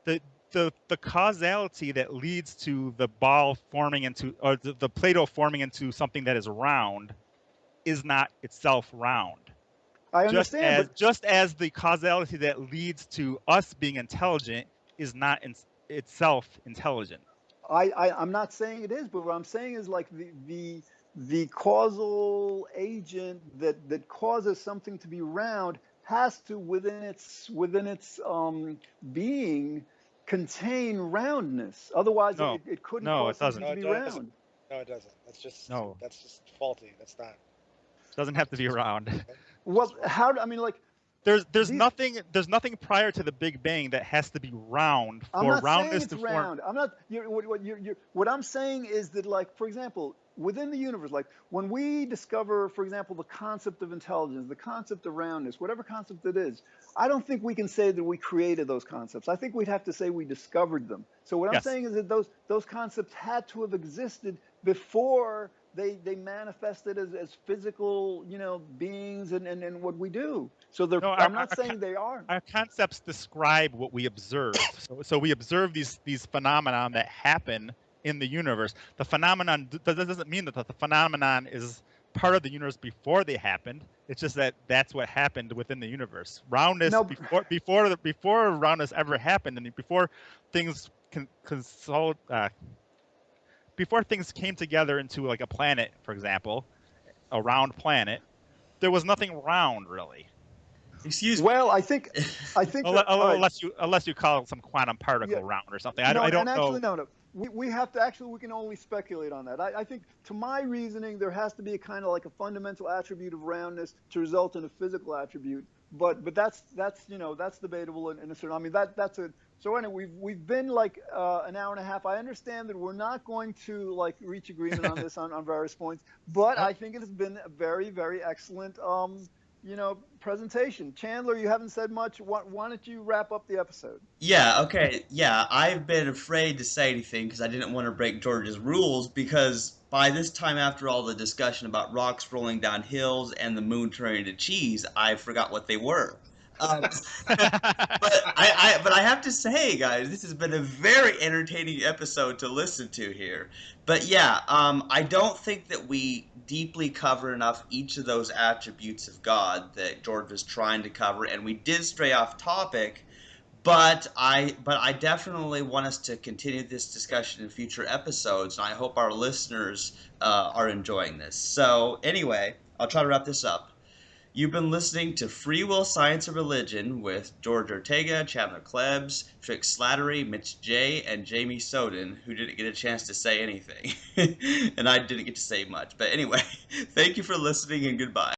The causality that leads to the ball forming into, or the Play-Doh forming into something that is round, is not itself round. I understand, just as the causality that leads to us being intelligent is not itself intelligent. I'm not saying it is, but what I'm saying is like the causal agent that causes something to be round has to within its being contain roundness. Otherwise, it couldn't cause something to be round. No, it doesn't. That's just faulty. That's not. It doesn't have to be round. Well, I mean, like, there's nothing prior to the Big Bang that has to be round for roundness to form. I'm not. What I'm saying is that, like, for example, within the universe, like when we discover, for example, the concept of intelligence, the concept of roundness, whatever concept it is, I don't think we can say that we created those concepts. I think we'd have to say we discovered them. So what I'm saying is that those concepts had to have existed before they manifest it as physical, beings and what we do. So No, I'm not saying they aren't. our concepts describe what we observe. So we observe these phenomenon that happen in the universe. The phenomenon that doesn't mean that the phenomenon is part of the universe before they happened. It's just that that's what happened within the universe. Roundness No, before roundness ever happened, and before things before things came together into like a planet, for example, a round planet, there was nothing round really. Excuse me. well, I think that, all right. Unless you call some quantum particle Yeah. round or something. No, I and don't actually, know. no. We have to actually, we can only speculate on that. I think, to my reasoning, there has to be a kind of like a fundamental attribute of roundness to result in a physical attribute. But that's that's debatable in a certain. I mean, that's a. So anyway, we've been like an hour and a half. I understand that we're not going to like reach agreement on this on various points, but I think it has been a very, very excellent presentation. Chandler, you haven't said much. Why don't you wrap up the episode? Yeah, okay. Yeah, I've been afraid to say anything because I didn't want to break George's rules because by this time after all the discussion about rocks rolling down hills and the moon turning to cheese, I forgot what they were. But I have to say, guys, this has been a very entertaining episode to listen to here. But yeah, I don't think that we deeply cover enough each of those attributes of God that George was trying to cover, and we did stray off topic. But I definitely want us to continue this discussion in future episodes, and I hope our listeners are enjoying this. So anyway, I'll try to wrap this up. You've been listening to Free Will, Science, and Religion with George Ortega, Chandler Klebs, Trick Slattery, Mitch J, and Jamie Soden, who didn't get a chance to say anything. And I didn't get to say much. But anyway, thank you for listening and goodbye.